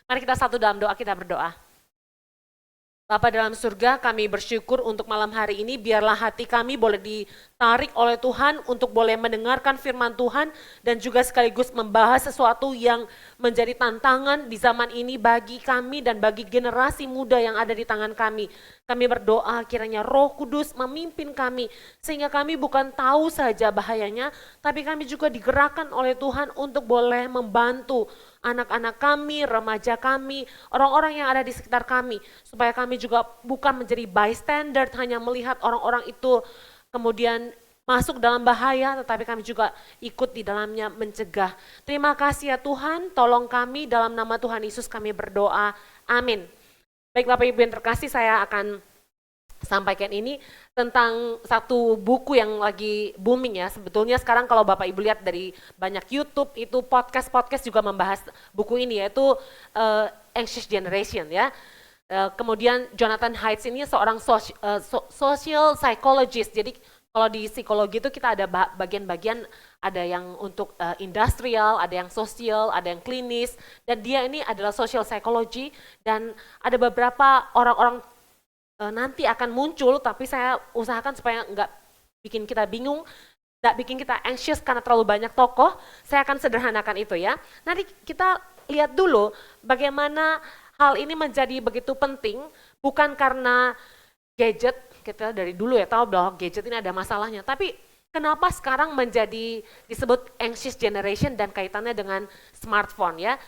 Mari kita satu dalam doa, kita berdoa. Bapa dalam surga, kami bersyukur untuk malam hari ini, biarlah hati kami boleh ditarik oleh Tuhan untuk boleh mendengarkan firman Tuhan dan juga sekaligus membahas sesuatu yang menjadi tantangan di zaman ini bagi kami dan bagi generasi muda yang ada di tangan kami. Kami berdoa kiranya Roh Kudus memimpin kami sehingga kami bukan tahu saja bahayanya, tapi kami juga digerakkan oleh Tuhan untuk boleh membantu anak-anak kami, remaja kami, orang-orang yang ada di sekitar kami, supaya kami juga bukan menjadi bystander, hanya melihat orang-orang itu kemudian masuk dalam bahaya, tetapi kami juga ikut di dalamnya mencegah. Terima kasih ya Tuhan, tolong kami dalam nama Tuhan Yesus kami berdoa, amin. Baik Bapak Ibu yang terkasih, saya akan sampaikan ini tentang satu buku yang lagi booming ya. Sebetulnya sekarang kalau Bapak Ibu lihat dari banyak YouTube itu podcast juga membahas buku ini, yaitu Anxious Generation ya. Kemudian Jonathan Haidt ini seorang social psychologist. Jadi kalau di psikologi itu kita ada bagian-bagian, ada yang untuk industrial, ada yang sosial, ada yang klinis, dan dia ini adalah social psychology, dan ada beberapa orang-orang nanti akan muncul, tapi saya usahakan supaya nggak bikin kita bingung, nggak bikin kita anxious karena terlalu banyak tokoh. Saya akan sederhanakan itu ya. Nanti kita lihat dulu bagaimana hal ini menjadi begitu penting, bukan karena gadget, kita dari dulu ya tahu bahwa gadget ini ada masalahnya, tapi kenapa sekarang menjadi disebut anxious generation dan kaitannya dengan smartphone ya.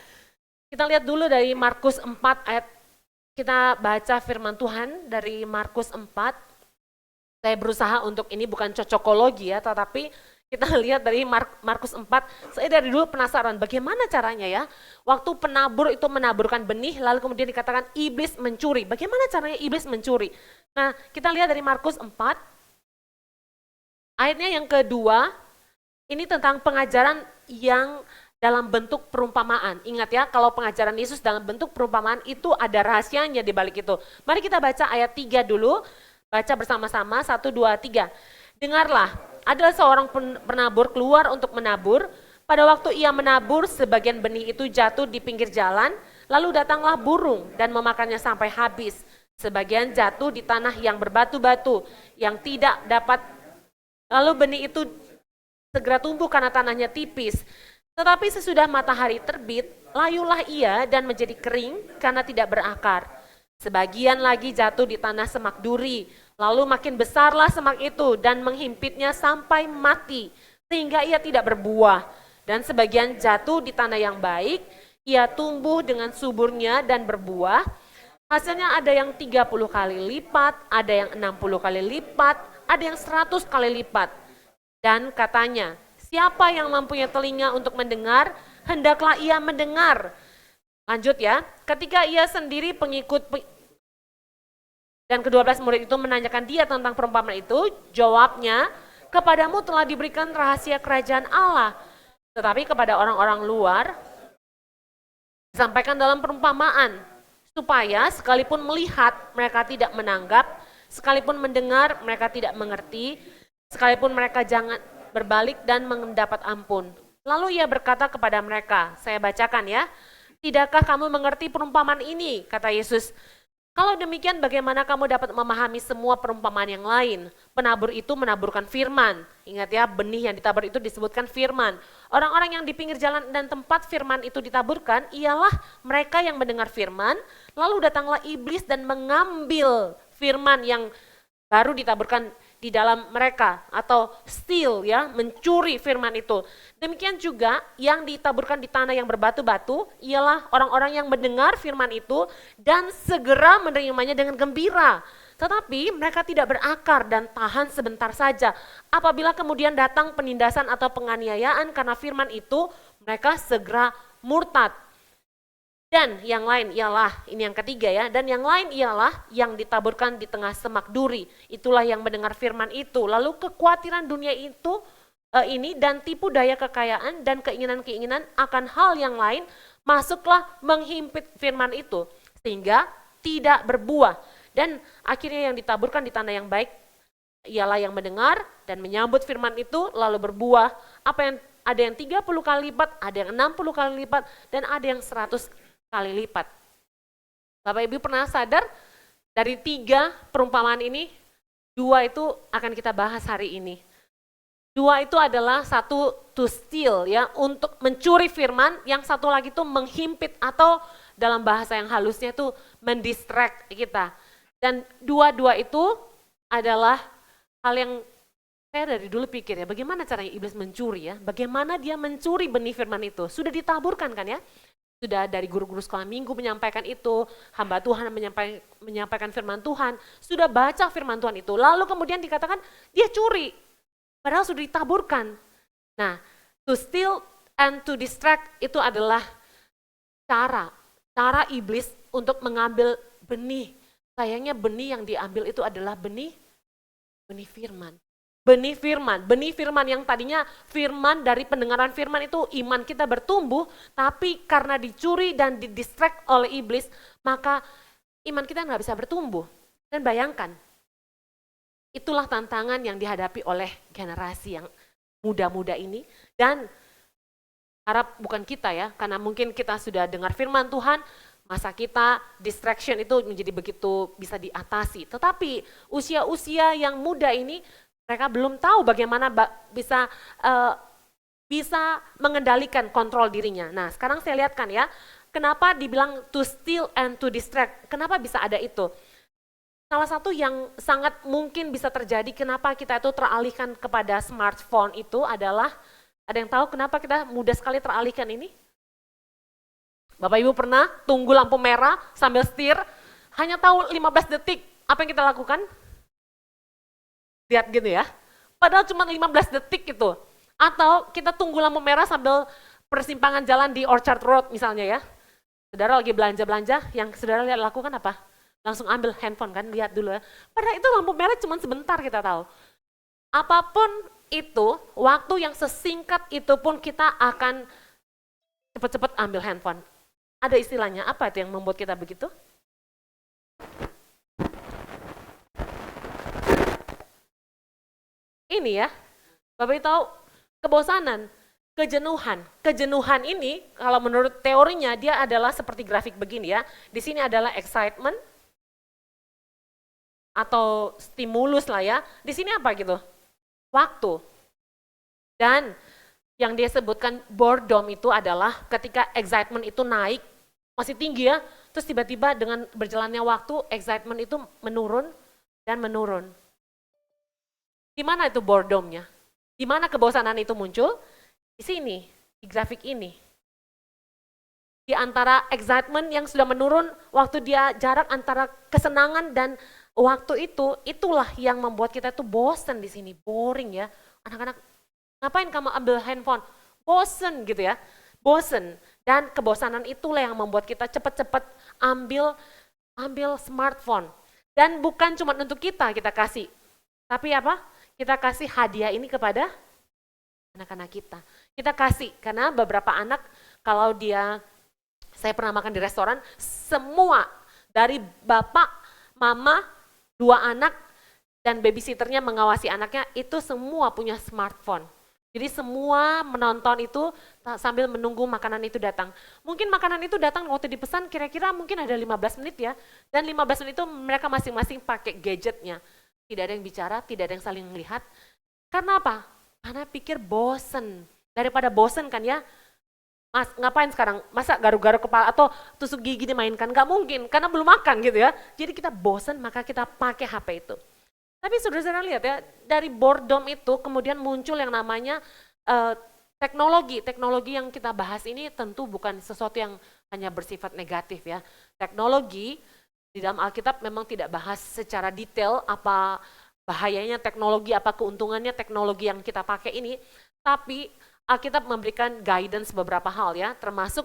Kita lihat dulu dari Markus 4 ayat, kita baca firman Tuhan dari Markus 4. Saya berusaha untuk ini bukan cocokologi ya, tetapi kita lihat dari Markus 4. Saya dari dulu penasaran bagaimana caranya ya. Waktu penabur itu menaburkan benih, lalu kemudian dikatakan iblis mencuri. Bagaimana caranya iblis mencuri? Nah, kita lihat dari Markus 4. Ayatnya yang kedua, ini tentang pengajaran yang dalam bentuk perumpamaan. Ingat ya, kalau pengajaran Yesus dalam bentuk perumpamaan itu ada rahasianya di balik itu. Mari kita baca ayat 3 dulu, baca bersama-sama, 1, 2, 3. Dengarlah, ada seorang penabur keluar untuk menabur. Pada waktu ia menabur, sebagian benih itu jatuh di pinggir jalan, lalu datanglah burung dan memakannya sampai habis. Sebagian jatuh di tanah yang berbatu-batu, yang tidak dapat, lalu benih itu segera tumbuh karena tanahnya tipis. Tetapi sesudah matahari terbit, layulah ia dan menjadi kering karena tidak berakar. Sebagian lagi jatuh di tanah semak duri, lalu makin besarlah semak itu dan menghimpitnya sampai mati, sehingga ia tidak berbuah. Dan sebagian jatuh di tanah yang baik, ia tumbuh dengan suburnya dan berbuah. Hasilnya ada yang 30 kali lipat, ada yang 60 kali lipat, ada yang 100 kali lipat. Dan katanya, siapa yang mempunyai telinga untuk mendengar, hendaklah ia mendengar. Lanjut ya, ketika ia sendiri pengikut dan ke-12 murid itu menanyakan dia tentang perumpamaan itu, jawabnya, kepadamu telah diberikan rahasia kerajaan Allah, tetapi kepada orang-orang luar disampaikan dalam perumpamaan, supaya sekalipun melihat mereka tidak menanggap, sekalipun mendengar mereka tidak mengerti, sekalipun mereka jangan berbalik dan mendapat ampun. Lalu ia berkata kepada mereka, saya bacakan ya, tidakkah kamu mengerti perumpamaan ini? Kata Yesus, kalau demikian bagaimana kamu dapat memahami semua perumpamaan yang lain? Penabur itu menaburkan firman. Ingat ya, benih yang ditabur itu disebutkan firman. Orang-orang yang di pinggir jalan dan tempat firman itu ditaburkan, ialah mereka yang mendengar firman, lalu datanglah iblis dan mengambil firman yang baru ditaburkan di dalam mereka, atau steal ya, mencuri firman itu. Demikian juga yang ditaburkan di tanah yang berbatu-batu ialah orang-orang yang mendengar firman itu dan segera menerimanya dengan gembira. Tetapi mereka tidak berakar dan tahan sebentar saja. Apabila kemudian datang penindasan atau penganiayaan karena firman itu, mereka segera murtad. Dan yang lain ialah, ini yang ketiga ya, dan yang lain ialah yang ditaburkan di tengah semak duri. Itulah yang mendengar firman itu. Lalu kekhawatiran dunia itu ini dan tipu daya kekayaan dan keinginan-keinginan akan hal yang lain masuklah menghimpit firman itu sehingga tidak berbuah. Dan akhirnya yang ditaburkan di tanah yang baik ialah yang mendengar dan menyambut firman itu lalu berbuah. Ada yang 30 kali lipat, ada yang 60 kali lipat, dan ada yang 100 kali lipat. Bapak Ibu pernah sadar dari 3 perumpamaan ini, 2 itu akan kita bahas hari ini. 2 itu adalah satu to steal ya, untuk mencuri firman, yang satu lagi itu menghimpit atau dalam bahasa yang halusnya itu mendistract kita. Dan 2 itu adalah hal yang saya dari dulu pikir ya, bagaimana caranya iblis mencuri ya, bagaimana dia mencuri benih firman itu, sudah ditaburkan kan ya, sudah dari guru-guru sekolah minggu menyampaikan itu, hamba Tuhan menyampaikan firman Tuhan, sudah baca firman Tuhan itu, lalu kemudian dikatakan dia curi, padahal sudah ditaburkan. Nah, to steal and to distract itu adalah cara iblis untuk mengambil benih. Sayangnya benih yang diambil itu adalah benih firman. Benih firman yang tadinya firman, dari pendengaran firman itu iman kita bertumbuh, tapi karena dicuri dan didistract oleh iblis, maka iman kita nggak bisa bertumbuh. Dan bayangkan, itulah tantangan yang dihadapi oleh generasi yang muda-muda ini, dan harap bukan kita ya, karena mungkin kita sudah dengar firman Tuhan, masa kita distraction itu menjadi begitu bisa diatasi. Tetapi usia-usia yang muda ini, mereka belum tahu bagaimana bisa mengendalikan kontrol dirinya. Nah, sekarang saya lihatkan ya, kenapa dibilang to steal and to distract, kenapa bisa ada itu? Salah satu yang sangat mungkin bisa terjadi kenapa kita itu teralihkan kepada smartphone itu adalah, ada yang tahu kenapa kita mudah sekali teralihkan ini? Bapak Ibu pernah tunggu lampu merah sambil setir, hanya tahu 15 detik, apa yang kita lakukan? Lihat gitu ya, padahal cuma 15 detik gitu. Atau kita tunggu lampu merah sambil persimpangan jalan di Orchard Road misalnya ya. Saudara lagi belanja-belanja, yang saudara lihat lakukan apa? Langsung ambil handphone kan, lihat dulu ya. Padahal itu lampu merah cuma sebentar kita tahu. Apapun itu, waktu yang sesingkat itu pun kita akan cepat-cepat ambil handphone. Ada istilahnya, apa itu yang membuat kita begitu? Ini ya, Bapak tahu, kebosanan, kejenuhan. Kejenuhan ini kalau menurut teorinya dia adalah seperti grafik begini ya. Di sini adalah excitement atau stimulus lah ya. Di sini apa gitu? Waktu. Dan yang dia sebutkan boredom itu adalah ketika excitement itu naik, masih tinggi ya, terus tiba-tiba dengan berjalannya waktu excitement itu menurun dan menurun. Di mana itu boredomnya? Di mana kebosanan itu muncul? Di sini, di grafik ini. Di antara excitement yang sudah menurun, waktu dia jarak antara kesenangan dan waktu itu, itulah yang membuat kita itu bosen di sini, boring ya. Anak-anak, ngapain kamu ambil handphone? Bosen gitu ya, bosen. Dan kebosanan itulah yang membuat kita cepat-cepat ambil smartphone. Dan bukan cuma untuk kita kasih, tapi apa? Kita kasih hadiah ini kepada anak-anak kita. Kita kasih, karena beberapa anak kalau saya pernah makan di restoran, semua dari bapak, mama, 2 anak, dan babysitternya mengawasi anaknya, itu semua punya smartphone. Jadi semua menonton itu sambil menunggu makanan itu datang. Mungkin makanan itu datang waktu dipesan kira-kira mungkin ada 15 menit ya, dan 15 menit itu mereka masing-masing pakai gadgetnya. Tidak ada yang bicara, tidak ada yang saling melihat. Karena apa? Karena pikir bosen. Daripada bosen kan ya, Mas, ngapain sekarang? Masa garuk-garuk kepala atau tusuk gigi dimainkan? Gak mungkin, karena belum makan gitu ya. Jadi kita bosen, maka kita pakai HP itu. Tapi saudara-saudara lihat ya, dari boredom itu kemudian muncul yang namanya teknologi. Teknologi yang kita bahas ini tentu bukan sesuatu yang hanya bersifat negatif ya. Teknologi, di dalam Alkitab memang tidak bahas secara detail apa bahayanya teknologi, apa keuntungannya teknologi yang kita pakai ini, tapi Alkitab memberikan guidance beberapa hal ya, termasuk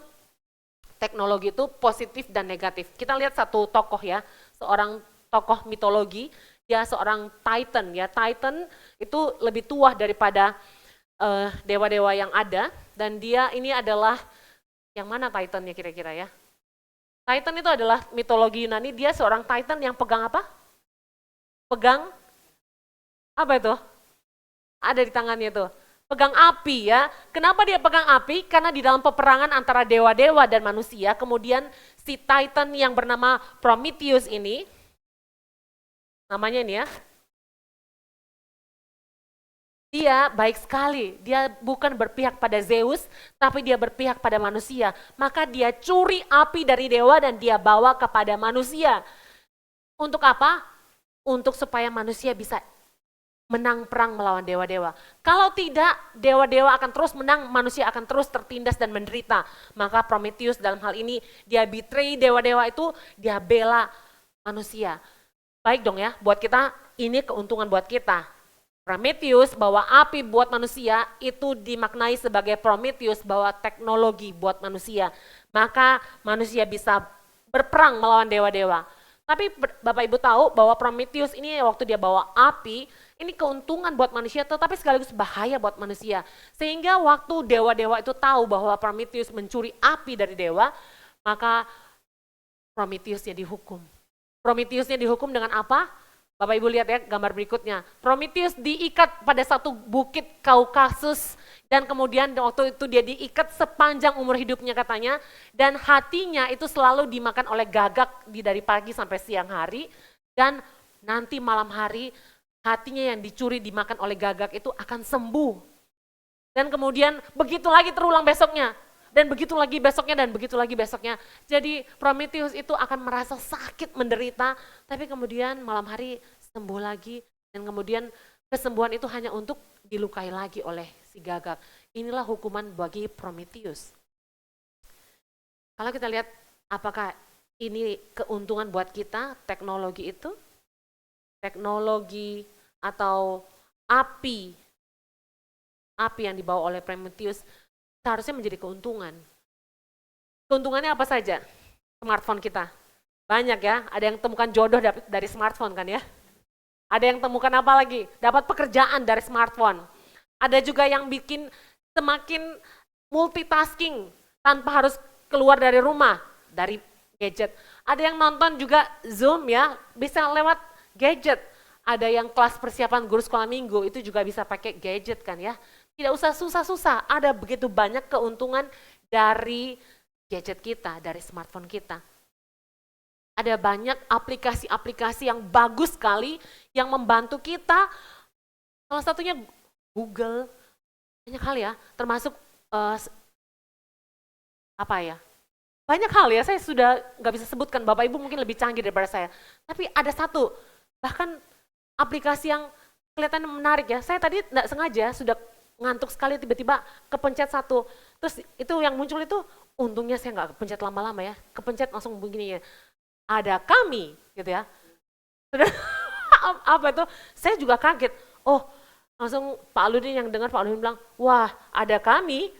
teknologi itu positif dan negatif. Kita lihat satu tokoh ya, seorang tokoh mitologi, dia seorang Titan ya. Titan itu lebih tua daripada dewa-dewa yang ada, dan dia ini adalah, yang mana Titannya kira-kira ya? Titan itu adalah mitologi Yunani, dia seorang Titan yang pegang apa? Pegang apa itu? Ada di tangannya itu. pegang api ya. Kenapa dia pegang api? Karena di dalam peperangan antara dewa-dewa dan manusia, kemudian si Titan yang bernama Prometheus ini, namanya ini ya, dia baik sekali, dia bukan berpihak pada Zeus, tapi dia berpihak pada manusia. Maka dia curi api dari dewa dan dia bawa kepada manusia. Untuk apa? Untuk supaya manusia bisa menang perang melawan dewa-dewa. Kalau tidak, dewa-dewa akan terus menang, manusia akan terus tertindas dan menderita. Maka Prometheus dalam hal ini, dia betray dewa-dewa itu, dia bela manusia. Baik dong ya, buat kita, ini keuntungan buat kita. Prometheus bawa api buat manusia, itu dimaknai sebagai Prometheus bawa teknologi buat manusia. Maka manusia bisa berperang melawan dewa-dewa. Tapi Bapak Ibu tahu bahwa Prometheus ini waktu dia bawa api, ini keuntungan buat manusia tetapi sekaligus bahaya buat manusia. Sehingga waktu dewa-dewa itu tahu bahwa Prometheus mencuri api dari dewa, maka Prometheusnya dihukum. Prometheusnya dihukum dengan apa? Bapak Ibu lihat ya gambar berikutnya. Prometheus diikat pada satu bukit Kaukasus dan kemudian waktu itu dia diikat sepanjang umur hidupnya katanya dan hatinya itu selalu dimakan oleh gagak dari pagi sampai siang hari dan nanti malam hari hatinya yang dicuri dimakan oleh gagak itu akan sembuh. Dan kemudian begitu lagi terulang besoknya. Dan begitu lagi besoknya dan begitu lagi besoknya. Jadi Prometheus itu akan merasa sakit menderita, tapi kemudian malam hari sembuh lagi dan kemudian kesembuhan itu hanya untuk dilukai lagi oleh si gagak. Inilah hukuman bagi Prometheus. Kalau kita lihat apakah ini keuntungan buat kita teknologi itu? Teknologi atau api yang dibawa oleh Prometheus seharusnya menjadi keuntungan. Keuntungannya apa saja? Smartphone kita. Banyak ya, ada yang temukan jodoh dari smartphone kan ya. Ada yang temukan apa lagi? Dapat pekerjaan dari smartphone. Ada juga yang bikin semakin multitasking tanpa harus keluar dari rumah, dari gadget. Ada yang nonton juga Zoom ya, bisa lewat gadget. Ada yang kelas persiapan guru sekolah minggu, itu juga bisa pakai gadget kan ya. Tidak usah susah-susah, ada begitu banyak keuntungan dari gadget kita, dari smartphone kita. Ada banyak aplikasi-aplikasi yang bagus sekali yang membantu kita. Salah satunya Google, banyak hal ya, termasuk banyak hal ya, saya sudah nggak bisa sebutkan, Bapak Ibu mungkin lebih canggih daripada saya. Tapi ada satu, bahkan aplikasi yang kelihatan menarik ya, saya tadi nggak sengaja sudah ngantuk sekali tiba-tiba kepencet satu, terus itu yang muncul itu untungnya saya nggak kepencet lama-lama ya, kepencet langsung begini ya, ada kami gitu ya, apa itu, saya juga kaget, oh langsung Pak Aludin yang dengar, Pak Aludin bilang, wah ada kami,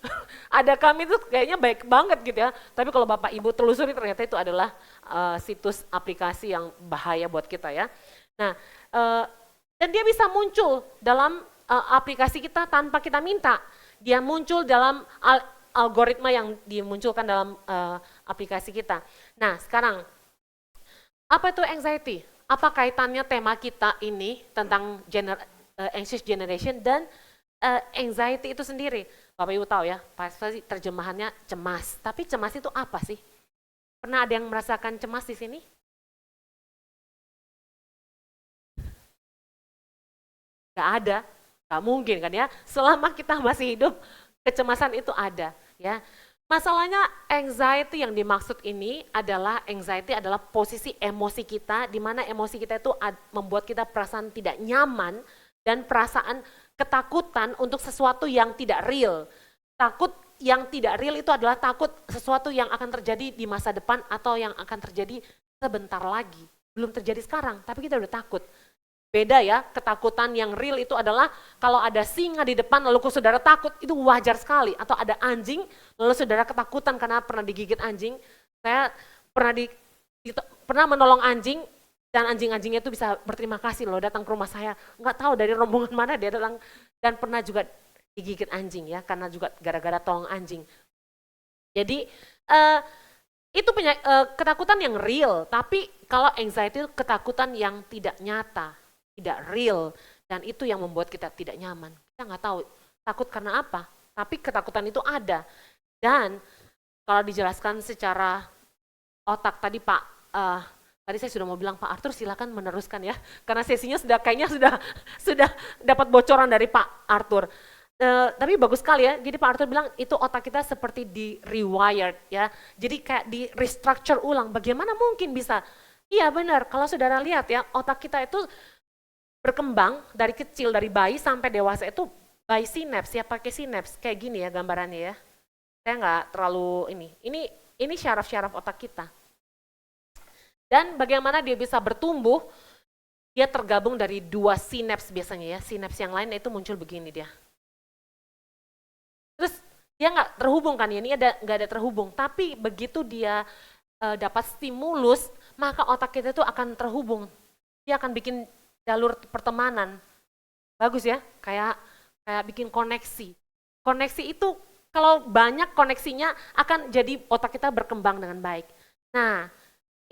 ada kami itu kayaknya baik banget gitu ya, tapi kalau Bapak Ibu telusuri ternyata itu adalah situs aplikasi yang bahaya buat kita ya. Nah, dan dia bisa muncul dalam aplikasi kita tanpa kita minta. Dia muncul dalam algoritma yang dimunculkan dalam aplikasi kita. Nah sekarang, apa itu anxiety? Apa kaitannya tema kita ini tentang anxious generation dan anxiety itu sendiri? Bapak Ibu tahu ya, pasti terjemahannya cemas. Tapi cemas itu apa sih? Pernah ada yang merasakan cemas di sini? Gak ada. Gak mungkin kan ya, selama kita masih hidup kecemasan itu ada ya. Masalahnya anxiety yang dimaksud ini adalah anxiety adalah posisi emosi kita di mana emosi kita itu membuat kita perasaan tidak nyaman dan perasaan ketakutan untuk sesuatu yang tidak real. Takut yang tidak real itu adalah takut sesuatu yang akan terjadi di masa depan atau yang akan terjadi sebentar lagi. Belum terjadi sekarang, tapi kita udah takut. Beda ya, ketakutan yang real itu adalah kalau ada singa di depan lalu saudara takut, itu wajar sekali. Atau ada anjing, lalu saudara ketakutan karena pernah digigit anjing. Saya pernah menolong anjing, dan anjing-anjingnya itu bisa berterima kasih loh datang ke rumah saya. Nggak tahu dari rombongan mana dia datang, dan pernah juga digigit anjing ya, karena juga gara-gara tolong anjing. Jadi itu ketakutan yang real, tapi kalau anxiety itu ketakutan yang tidak nyata. Tidak real, dan itu yang membuat kita tidak nyaman. Kita nggak tahu Takut karena apa? Tapi ketakutan itu ada. Dan kalau dijelaskan secara otak tadi Pak, tadi saya sudah mau bilang Pak Arthur silakan meneruskan ya, karena sesinya kayaknya sudah dapat bocoran dari Pak Arthur. Tapi bagus sekali ya, jadi Pak Arthur bilang itu otak kita seperti di rewired ya, jadi kayak di restructure ulang, bagaimana mungkin bisa? Iya benar, kalau saudara lihat ya, otak kita itu berkembang dari kecil, dari bayi sampai dewasa itu by synapse ya, pakai synapse, kayak gini ya gambarannya ya. Saya nggak terlalu ini syaraf-syaraf otak kita. Dan bagaimana dia bisa bertumbuh, dia tergabung dari 2 sinaps biasanya ya, sinaps yang lain itu muncul begini dia. Terus dia nggak terhubung kan ya, ini nggak ada terhubung, tapi begitu dia dapat stimulus, maka otak kita itu akan terhubung. Dia akan bikin jalur pertemanan. Bagus ya, kayak bikin koneksi. Koneksi itu kalau banyak koneksinya akan jadi otak kita berkembang dengan baik. Nah,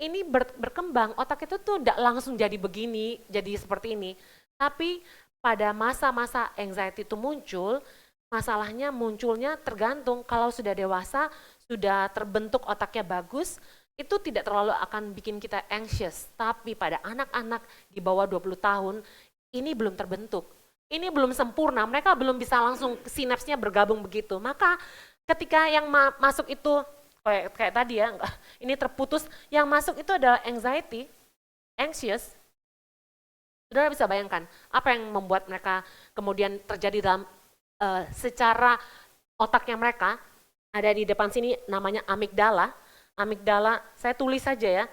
ini berkembang, otak itu tuh tidak langsung jadi begini, jadi seperti ini. Tapi pada masa-masa anxiety itu muncul, masalahnya munculnya tergantung kalau sudah dewasa, sudah terbentuk otaknya bagus, itu tidak terlalu akan bikin kita anxious. Tapi pada anak-anak di bawah 20 tahun, ini belum terbentuk. Ini belum sempurna, mereka belum bisa langsung sinapsnya bergabung begitu. Maka ketika yang masuk itu, kayak tadi ya, ini terputus, yang masuk itu adalah anxiety, anxious. Saudara bisa bayangkan, apa yang membuat mereka kemudian terjadi dalam secara otaknya mereka, ada di depan sini namanya amigdala. Amigdala, saya tulis saja ya.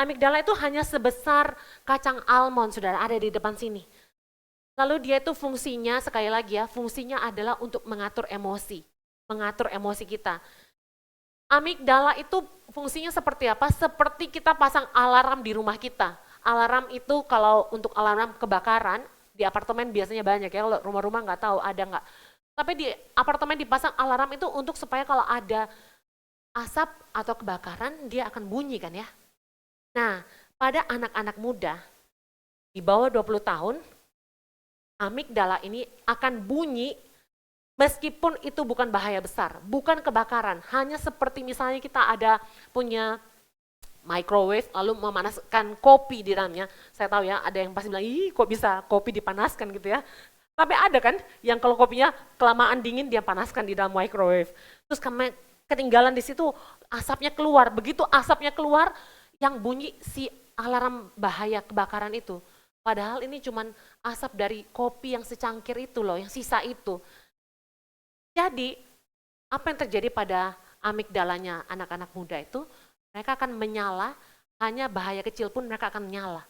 Amigdala itu hanya sebesar kacang almond, saudara, ada di depan sini. Lalu dia itu fungsinya, sekali lagi ya, fungsinya adalah untuk mengatur emosi kita. Amigdala itu fungsinya seperti apa? Seperti kita pasang alarm di rumah kita. Alarm itu kalau untuk alarm kebakaran, di apartemen biasanya banyak ya, kalau rumah-rumah nggak tahu ada nggak. Tapi di apartemen dipasang alarm itu untuk supaya kalau ada asap atau kebakaran, dia akan bunyi kan ya. Nah, pada anak-anak muda, di bawah 20 tahun, amigdala ini akan bunyi meskipun itu bukan bahaya besar, bukan kebakaran, hanya seperti misalnya kita ada punya microwave lalu memanaskan kopi di dalamnya. Saya tahu ya, ada yang pasti bilang, ih kok bisa kopi dipanaskan gitu ya. Tapi ada kan yang kalau kopinya kelamaan dingin dia panaskan di dalam microwave. Terus ketinggalan di situ asapnya keluar. Begitu asapnya keluar yang bunyi si alarm bahaya kebakaran itu. Padahal ini cuman asap dari kopi yang secangkir itu loh, yang sisa itu. Jadi apa yang terjadi pada amigdalanya anak-anak muda itu? Mereka akan menyala, hanya bahaya kecil pun mereka akan menyala.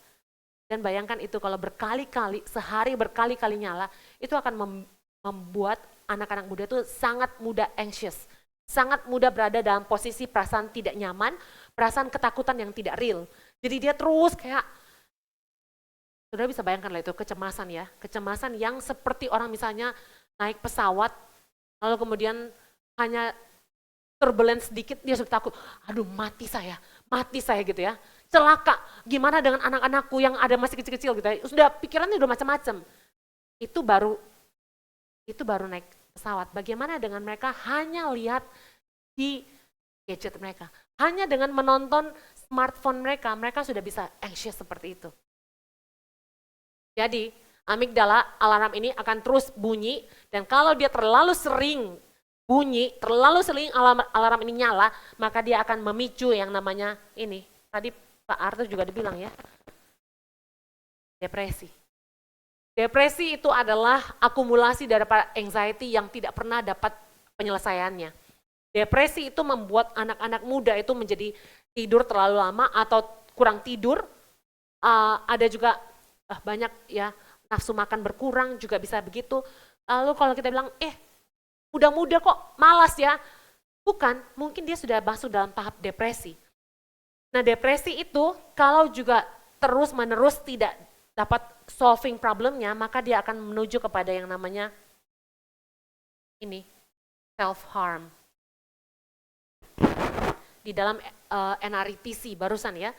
Dan bayangkan itu kalau berkali-kali, sehari berkali-kali nyala, itu akan membuat anak-anak muda itu sangat mudah anxious. Sangat mudah berada dalam posisi perasaan tidak nyaman, perasaan ketakutan yang tidak real. Jadi dia terus kayak, saudara bisa bayangkan lah itu kecemasan ya. Kecemasan yang seperti orang misalnya naik pesawat, lalu kemudian hanya turbulence sedikit dia sudah takut, aduh mati saya gitu ya, celaka, gimana dengan anak-anakku yang ada masih kecil-kecil gitu ya, sudah pikirannya udah macam-macam. Itu baru naik pesawat. Bagaimana dengan mereka hanya lihat di gadget mereka, hanya dengan menonton smartphone mereka sudah bisa anxious seperti itu. Jadi amigdala alarm ini akan terus bunyi, dan kalau dia terlalu sering bunyi, terlalu sering alarm ini nyala, maka dia akan memicu yang namanya ini. Tadi Pak Arthur juga dibilang ya, depresi. Depresi itu adalah akumulasi daripada anxiety yang tidak pernah dapat penyelesaiannya. Depresi itu membuat anak-anak muda itu menjadi tidur terlalu lama atau kurang tidur. Ada juga banyak ya, nafsu makan berkurang juga bisa begitu. Lalu kalau kita bilang, muda-muda kok malas ya. Bukan, mungkin dia sudah masuk dalam tahap depresi. Nah depresi itu kalau juga terus-menerus tidak dapat solving problemnya, maka dia akan menuju kepada yang namanya ini, self-harm. Di dalam NRTC barusan ya,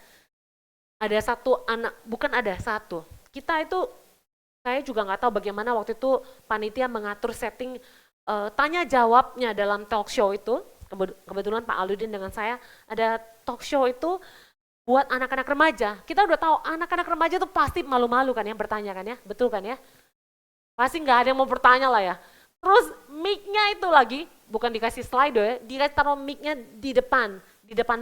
ada satu anak, bukan ada satu, kita itu Saya juga nggak tahu bagaimana waktu itu panitia mengatur setting tanya jawabnya dalam talk show itu. Kebetulan Pak Aludin dengan saya ada talk show itu buat anak-anak remaja. Kita udah tahu anak-anak remaja tuh pasti malu-malu kan ya bertanya kan ya, betul kan ya? Pasti nggak ada yang mau bertanya lah ya. Terus mic-nya itu lagi, bukan dikasih slide ya, dia taruh mic-nya di depan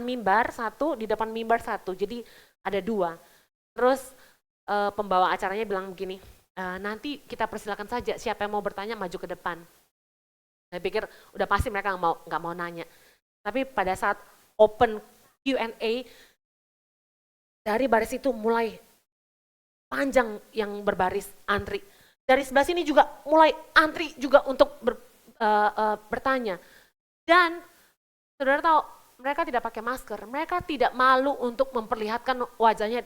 mimbar satu, di depan mimbar satu, jadi ada dua. Terus pembawa acaranya bilang begini, nanti kita persilakan saja siapa yang mau bertanya maju ke depan. Saya pikir udah pasti mereka nggak mau nanya. Tapi pada saat open Q&A, dari baris itu mulai panjang yang berbaris antri. Dari sebelah sini juga mulai antri juga untuk bertanya. Dan saudara tahu, mereka tidak pakai masker, mereka tidak malu untuk memperlihatkan wajahnya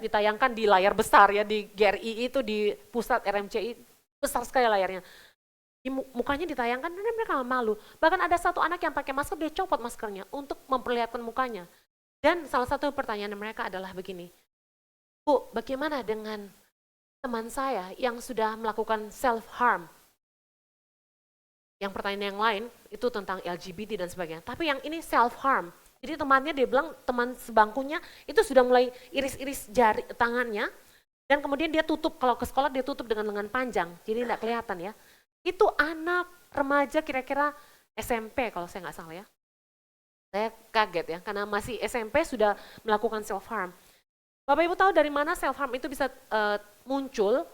ditayangkan di layar besar ya, di GRI itu, di pusat RMCI, besar sekali layarnya. Mukanya ditayangkan dan mereka malu. Bahkan ada satu anak yang pakai masker, dia copot maskernya untuk memperlihatkan mukanya. Dan salah satu pertanyaan mereka adalah begini, Bu, bagaimana dengan teman saya yang sudah melakukan self-harm? Yang pertanyaan yang lain itu tentang LGBT dan sebagainya. Tapi yang ini self-harm. Jadi temannya dia bilang, teman sebangkunya itu sudah mulai iris-iris jari tangannya, dan kemudian dia tutup, kalau ke sekolah dia tutup dengan lengan panjang, jadi tidak kelihatan ya. Itu anak remaja kira-kira SMP kalau saya nggak salah ya. Saya kaget ya, karena masih SMP sudah melakukan self-harm. Bapak Ibu tahu dari mana self-harm itu bisa muncul?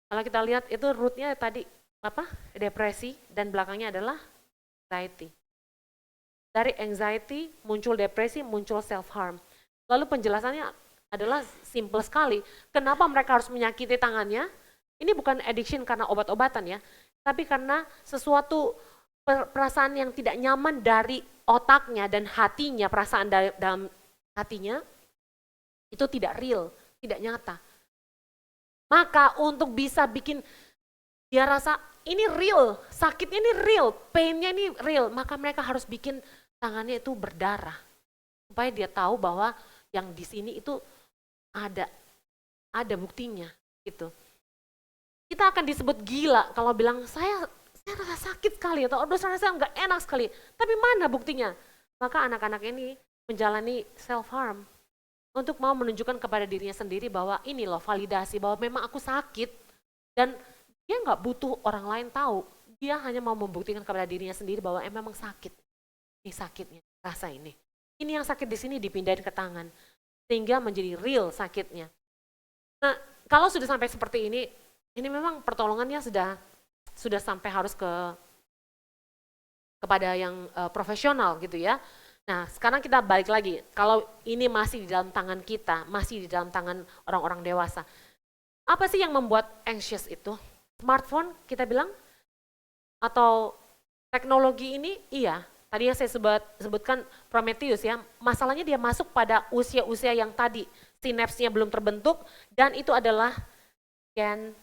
Kalau kita lihat itu rootnya tadi, depresi, dan belakangnya adalah anxiety. Dari anxiety muncul depresi, muncul self-harm. Lalu penjelasannya adalah simple sekali. Kenapa mereka harus menyakiti tangannya? Ini bukan addiction karena obat-obatan ya, tapi karena sesuatu perasaan yang tidak nyaman dari otaknya dan hatinya, perasaan dalam hatinya, itu tidak real, tidak nyata. Maka untuk bisa bikin dia rasa ini real, sakitnya ini real, painnya ini real, maka mereka harus bikin tangannya itu berdarah. Supaya dia tahu bahwa yang di sini itu ada buktinya gitu. Kita akan disebut gila kalau bilang saya rasa sakit sekali atau saya nggak enak sekali. Tapi mana buktinya? Maka anak-anak ini menjalani self-harm untuk mau menunjukkan kepada dirinya sendiri bahwa ini loh validasi bahwa memang aku sakit, dan dia nggak butuh orang lain tahu. Dia hanya mau membuktikan kepada dirinya sendiri bahwa memang sakit. Ini sakitnya, rasa ini. Ini yang sakit di sini dipindahin ke tangan sehingga menjadi real sakitnya. Nah, kalau sudah sampai seperti ini memang pertolongannya sudah sampai harus kepada yang profesional gitu ya. Nah, sekarang kita balik lagi, kalau ini masih di dalam tangan kita, masih di dalam tangan orang-orang dewasa. Apa sih yang membuat anxious itu? Smartphone kita bilang? Atau teknologi ini? Iya, tadi yang saya sebutkan Prometheus ya, masalahnya dia masuk pada usia-usia yang tadi, sinapsnya belum terbentuk, dan itu adalah Gen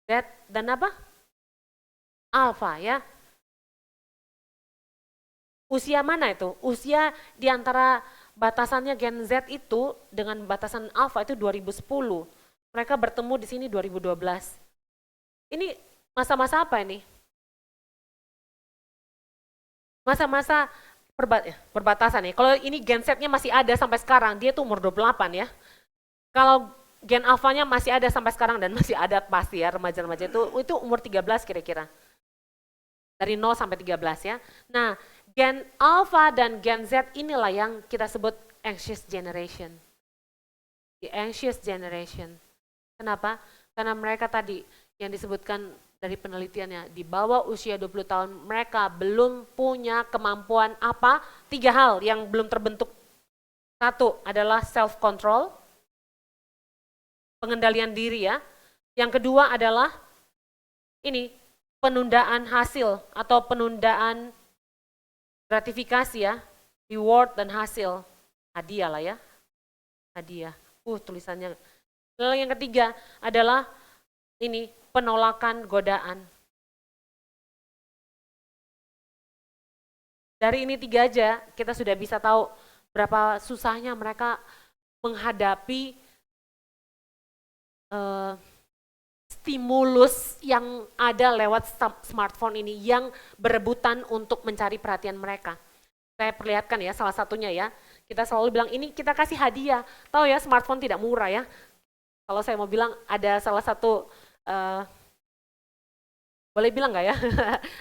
Z dan apa? Alpha ya. Usia mana itu? Usia di antara batasannya Gen Z itu dengan batasan Alpha itu 2010. Mereka bertemu di sini 2012. Ini masa-masa apa ini? Masa-masa perbatasan ya. Kalau ini Gen Z-nya masih ada sampai sekarang, dia tuh umur 28 ya. Kalau Gen Alpha-nya masih ada sampai sekarang dan masih ada pasti ya remaja-remaja itu umur 13 kira-kira. Dari 0 sampai 13 ya. Nah, Gen Alpha dan Gen Z inilah yang kita sebut anxious generation. The anxious generation. Kenapa? Karena mereka tadi yang disebutkan dari penelitiannya, di bawah usia 20 tahun mereka belum punya kemampuan apa? 3 hal yang belum terbentuk. Satu adalah self-control, pengendalian diri ya. Yang kedua adalah ini, penundaan hasil atau penundaan gratifikasi ya, reward dan hasil, hadiah lah ya, hadiah. Tulisannya. Lalu yang ketiga adalah ini, penolakan godaan. Dari ini 3 aja kita sudah bisa tahu berapa susahnya mereka menghadapi stimulus yang ada lewat smartphone ini yang berebutan untuk mencari perhatian mereka. Saya perlihatkan ya salah satunya ya, kita selalu bilang ini kita kasih hadiah. Tahu ya smartphone tidak murah ya. Kalau saya mau bilang ada salah satu, boleh bilang nggak ya?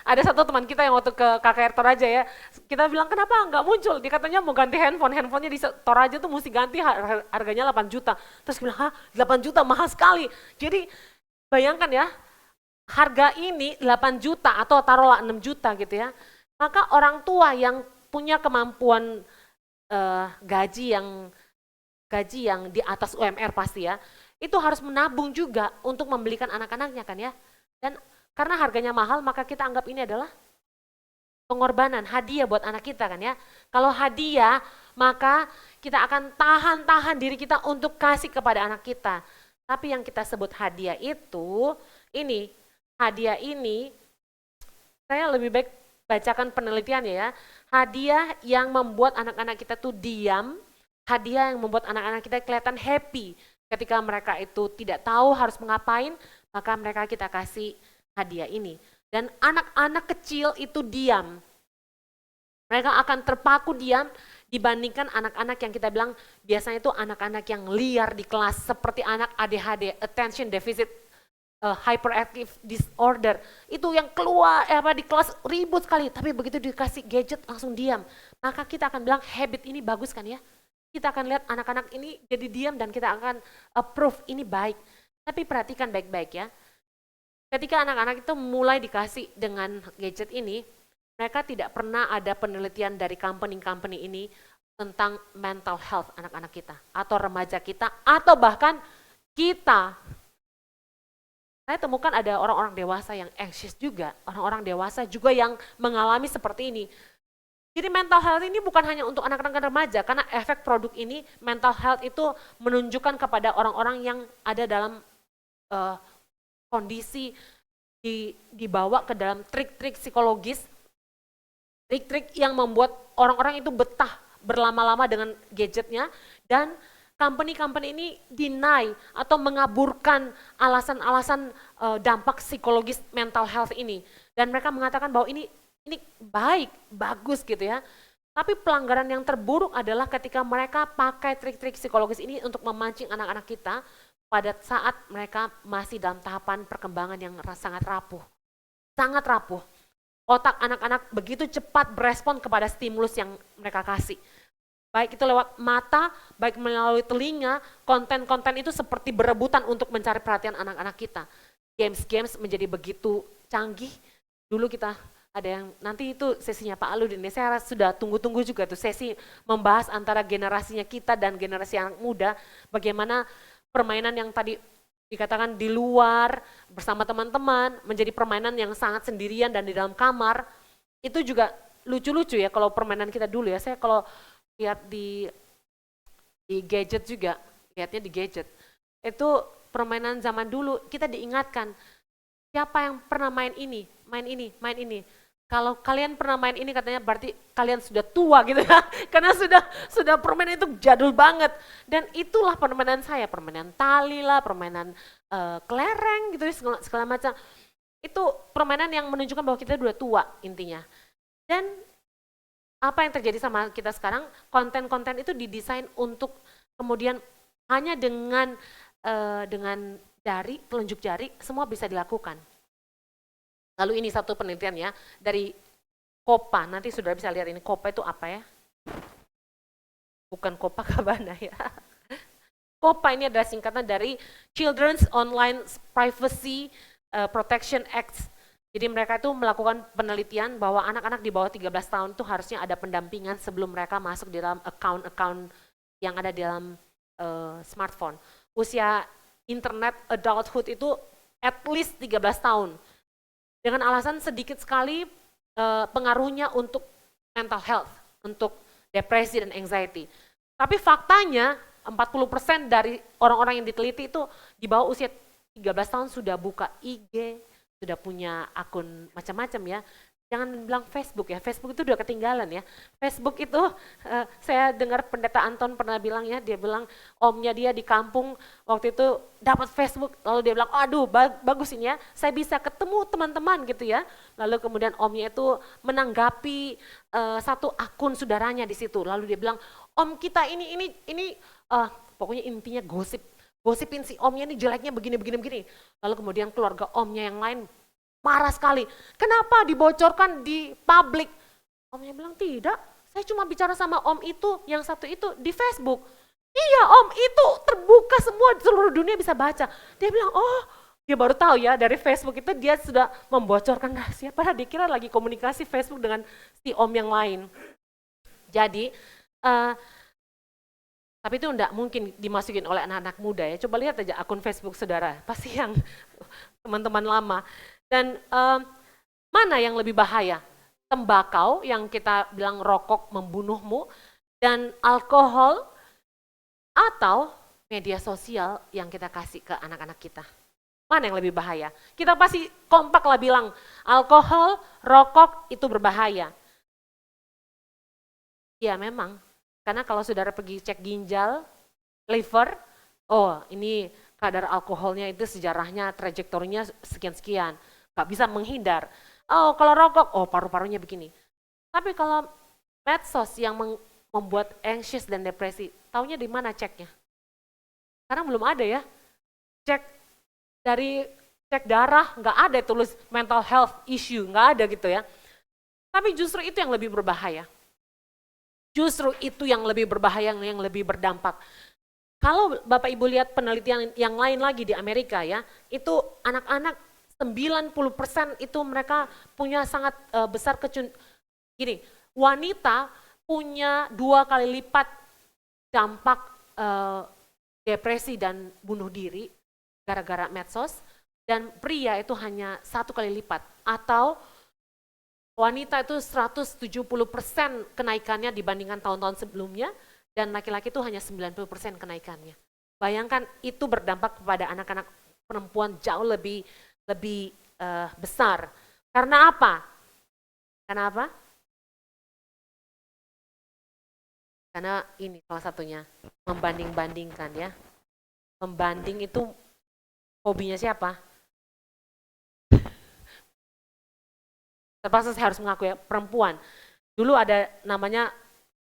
Ada satu teman kita yang waktu ke KKR Toraja ya, kita bilang kenapa nggak muncul? Dia katanya mau ganti handphonenya di Toraja tuh mesti ganti harganya 8 juta. Terus bilang, hah 8 juta mahal sekali. Jadi bayangkan ya, harga ini 8 juta atau taruhlah 6 juta gitu ya. Maka orang tua yang punya kemampuan gaji yang di atas UMR pasti ya, itu harus menabung juga untuk membelikan anak-anaknya kan ya. Dan karena harganya mahal maka kita anggap ini adalah pengorbanan, hadiah buat anak kita kan ya. Kalau hadiah maka kita akan tahan diri kita untuk kasih kepada anak kita. Tapi yang kita sebut hadiah itu, hadiah ini saya lebih baik bacakan penelitiannya ya. Hadiah yang membuat anak-anak kita tuh diam, hadiah yang membuat anak-anak kita kelihatan happy. Ketika mereka itu tidak tahu harus mengapain, maka mereka kita kasih hadiah ini. Dan anak-anak kecil itu diam. Mereka akan terpaku diam dibandingkan anak-anak yang kita bilang biasanya itu anak-anak yang liar di kelas seperti anak ADHD, attention deficit hyperactive disorder. Itu yang keluar di kelas ribut sekali, tapi begitu dikasih gadget langsung diam. Maka kita akan bilang habit ini bagus kan ya. Kita akan lihat anak-anak ini jadi diam dan kita akan approve ini baik. Tapi perhatikan baik-baik ya. Ketika anak-anak itu mulai dikasih dengan gadget ini, mereka tidak pernah ada penelitian dari company-company ini tentang mental health anak-anak kita, atau remaja kita, atau bahkan kita. Saya temukan ada orang-orang dewasa yang anxious juga, orang-orang dewasa juga yang mengalami seperti ini. Jadi mental health ini bukan hanya untuk anak-anak remaja, karena efek produk ini, mental health itu menunjukkan kepada orang-orang yang ada dalam kondisi dibawa ke dalam trik-trik psikologis, trik-trik yang membuat orang-orang itu betah berlama-lama dengan gadgetnya, dan company-company ini deny atau mengaburkan alasan-alasan dampak psikologis mental health ini. Dan mereka mengatakan bahwa ini baik, bagus gitu ya. Tapi pelanggaran yang terburuk adalah ketika mereka pakai trik-trik psikologis ini untuk memancing anak-anak kita pada saat mereka masih dalam tahapan perkembangan yang sangat rapuh. Sangat rapuh. Otak anak-anak begitu cepat berespon kepada stimulus yang mereka kasih. Baik itu lewat mata, baik melalui telinga, konten-konten itu seperti berebutan untuk mencari perhatian anak-anak kita. Games-games menjadi begitu canggih. Dulu kita ada yang, nanti itu sesinya Pak Aludin, saya sudah tunggu-tunggu juga tuh sesi membahas antara generasinya kita dan generasi anak muda, bagaimana permainan yang tadi dikatakan di luar bersama teman-teman menjadi permainan yang sangat sendirian dan di dalam kamar. Itu juga lucu-lucu ya kalau permainan kita dulu ya. Saya kalau lihat di gadget juga, lihatnya di gadget. Itu permainan zaman dulu, kita diingatkan siapa yang pernah main ini, main ini, main ini. Kalau kalian pernah main ini katanya berarti kalian sudah tua gitu ya. Karena sudah permainan itu jadul banget. Dan itulah permainan saya, permainan tali lah, permainan kelereng gitu ya, segala macam. Itu permainan yang menunjukkan bahwa kita sudah tua intinya. Dan apa yang terjadi sama kita sekarang, konten-konten itu didesain untuk kemudian hanya dengan jari, telunjuk jari, semua bisa dilakukan. Lalu ini satu penelitian ya, dari COPA, nanti saudara bisa lihat ini, COPA itu apa ya? Bukan Copacabana ya. COPA ini adalah singkatan dari Children's Online Privacy Protection Act. Jadi mereka itu melakukan penelitian bahwa anak-anak di bawah 13 tahun itu harusnya ada pendampingan sebelum mereka masuk di dalam account-account yang ada di dalam smartphone. Usia internet adulthood itu at least 13 tahun. Dengan alasan sedikit sekali pengaruhnya untuk mental health, untuk depresi dan anxiety. Tapi faktanya 40% dari orang-orang yang diteliti itu di bawah usia 13 tahun sudah buka IG, sudah punya akun macam-macam ya. Jangan bilang Facebook ya, Facebook itu udah ketinggalan ya. Facebook itu saya dengar pendeta Anton pernah bilang ya, dia bilang omnya dia di kampung waktu itu dapat Facebook, lalu dia bilang aduh bagus ini ya, saya bisa ketemu teman-teman gitu ya. Lalu kemudian omnya itu menanggapi satu akun saudaranya di situ, lalu dia bilang om kita ini pokoknya intinya gosipin si omnya ini jeleknya begini. Lalu kemudian keluarga omnya yang lain marah sekali. Kenapa dibocorkan di publik? Omnya bilang tidak, saya cuma bicara sama om itu, yang satu itu di Facebook. Iya om, itu terbuka semua, seluruh dunia bisa baca. Dia bilang, oh dia baru tahu ya dari Facebook itu dia sudah membocorkan rahasia. Padahal dikira lagi komunikasi Facebook dengan si om yang lain. Jadi, tapi itu enggak mungkin dimasukin oleh anak-anak muda ya. Coba lihat aja akun Facebook saudara, pasti yang teman-teman lama. Dan mana yang lebih bahaya? Tembakau yang kita bilang rokok membunuhmu, dan alkohol atau media sosial yang kita kasih ke anak-anak kita. Mana yang lebih bahaya? Kita pasti kompak lah bilang alkohol, rokok itu berbahaya. Ya memang, karena kalau saudara pergi cek ginjal, liver, oh ini kadar alkoholnya itu sejarahnya, trajektorinya sekian-sekian. Gak bisa menghindar. Oh kalau rokok, oh paru-parunya begini. Tapi kalau medsos yang membuat anxious dan depresi, taunya di mana ceknya? Sekarang belum ada ya. Cek darah, nggak ada tulis mental health issue, nggak ada gitu ya. Tapi justru itu yang lebih berbahaya. Justru itu yang lebih berbahaya, yang lebih berdampak. Kalau Bapak Ibu lihat penelitian yang lain lagi di Amerika ya, itu anak-anak 90% itu mereka punya sangat besar gini, wanita punya 2 kali lipat dampak depresi dan bunuh diri gara-gara medsos, dan pria itu hanya 1 kali lipat, atau wanita itu 170% kenaikannya dibandingkan tahun-tahun sebelumnya, dan laki-laki itu hanya 90% kenaikannya. Bayangkan itu berdampak kepada anak-anak perempuan jauh lebih besar. Karena apa? Karena ini salah satunya, membanding-bandingkan ya. Membanding itu hobinya siapa? Terpaksa saya harus mengaku ya, perempuan. Dulu ada namanya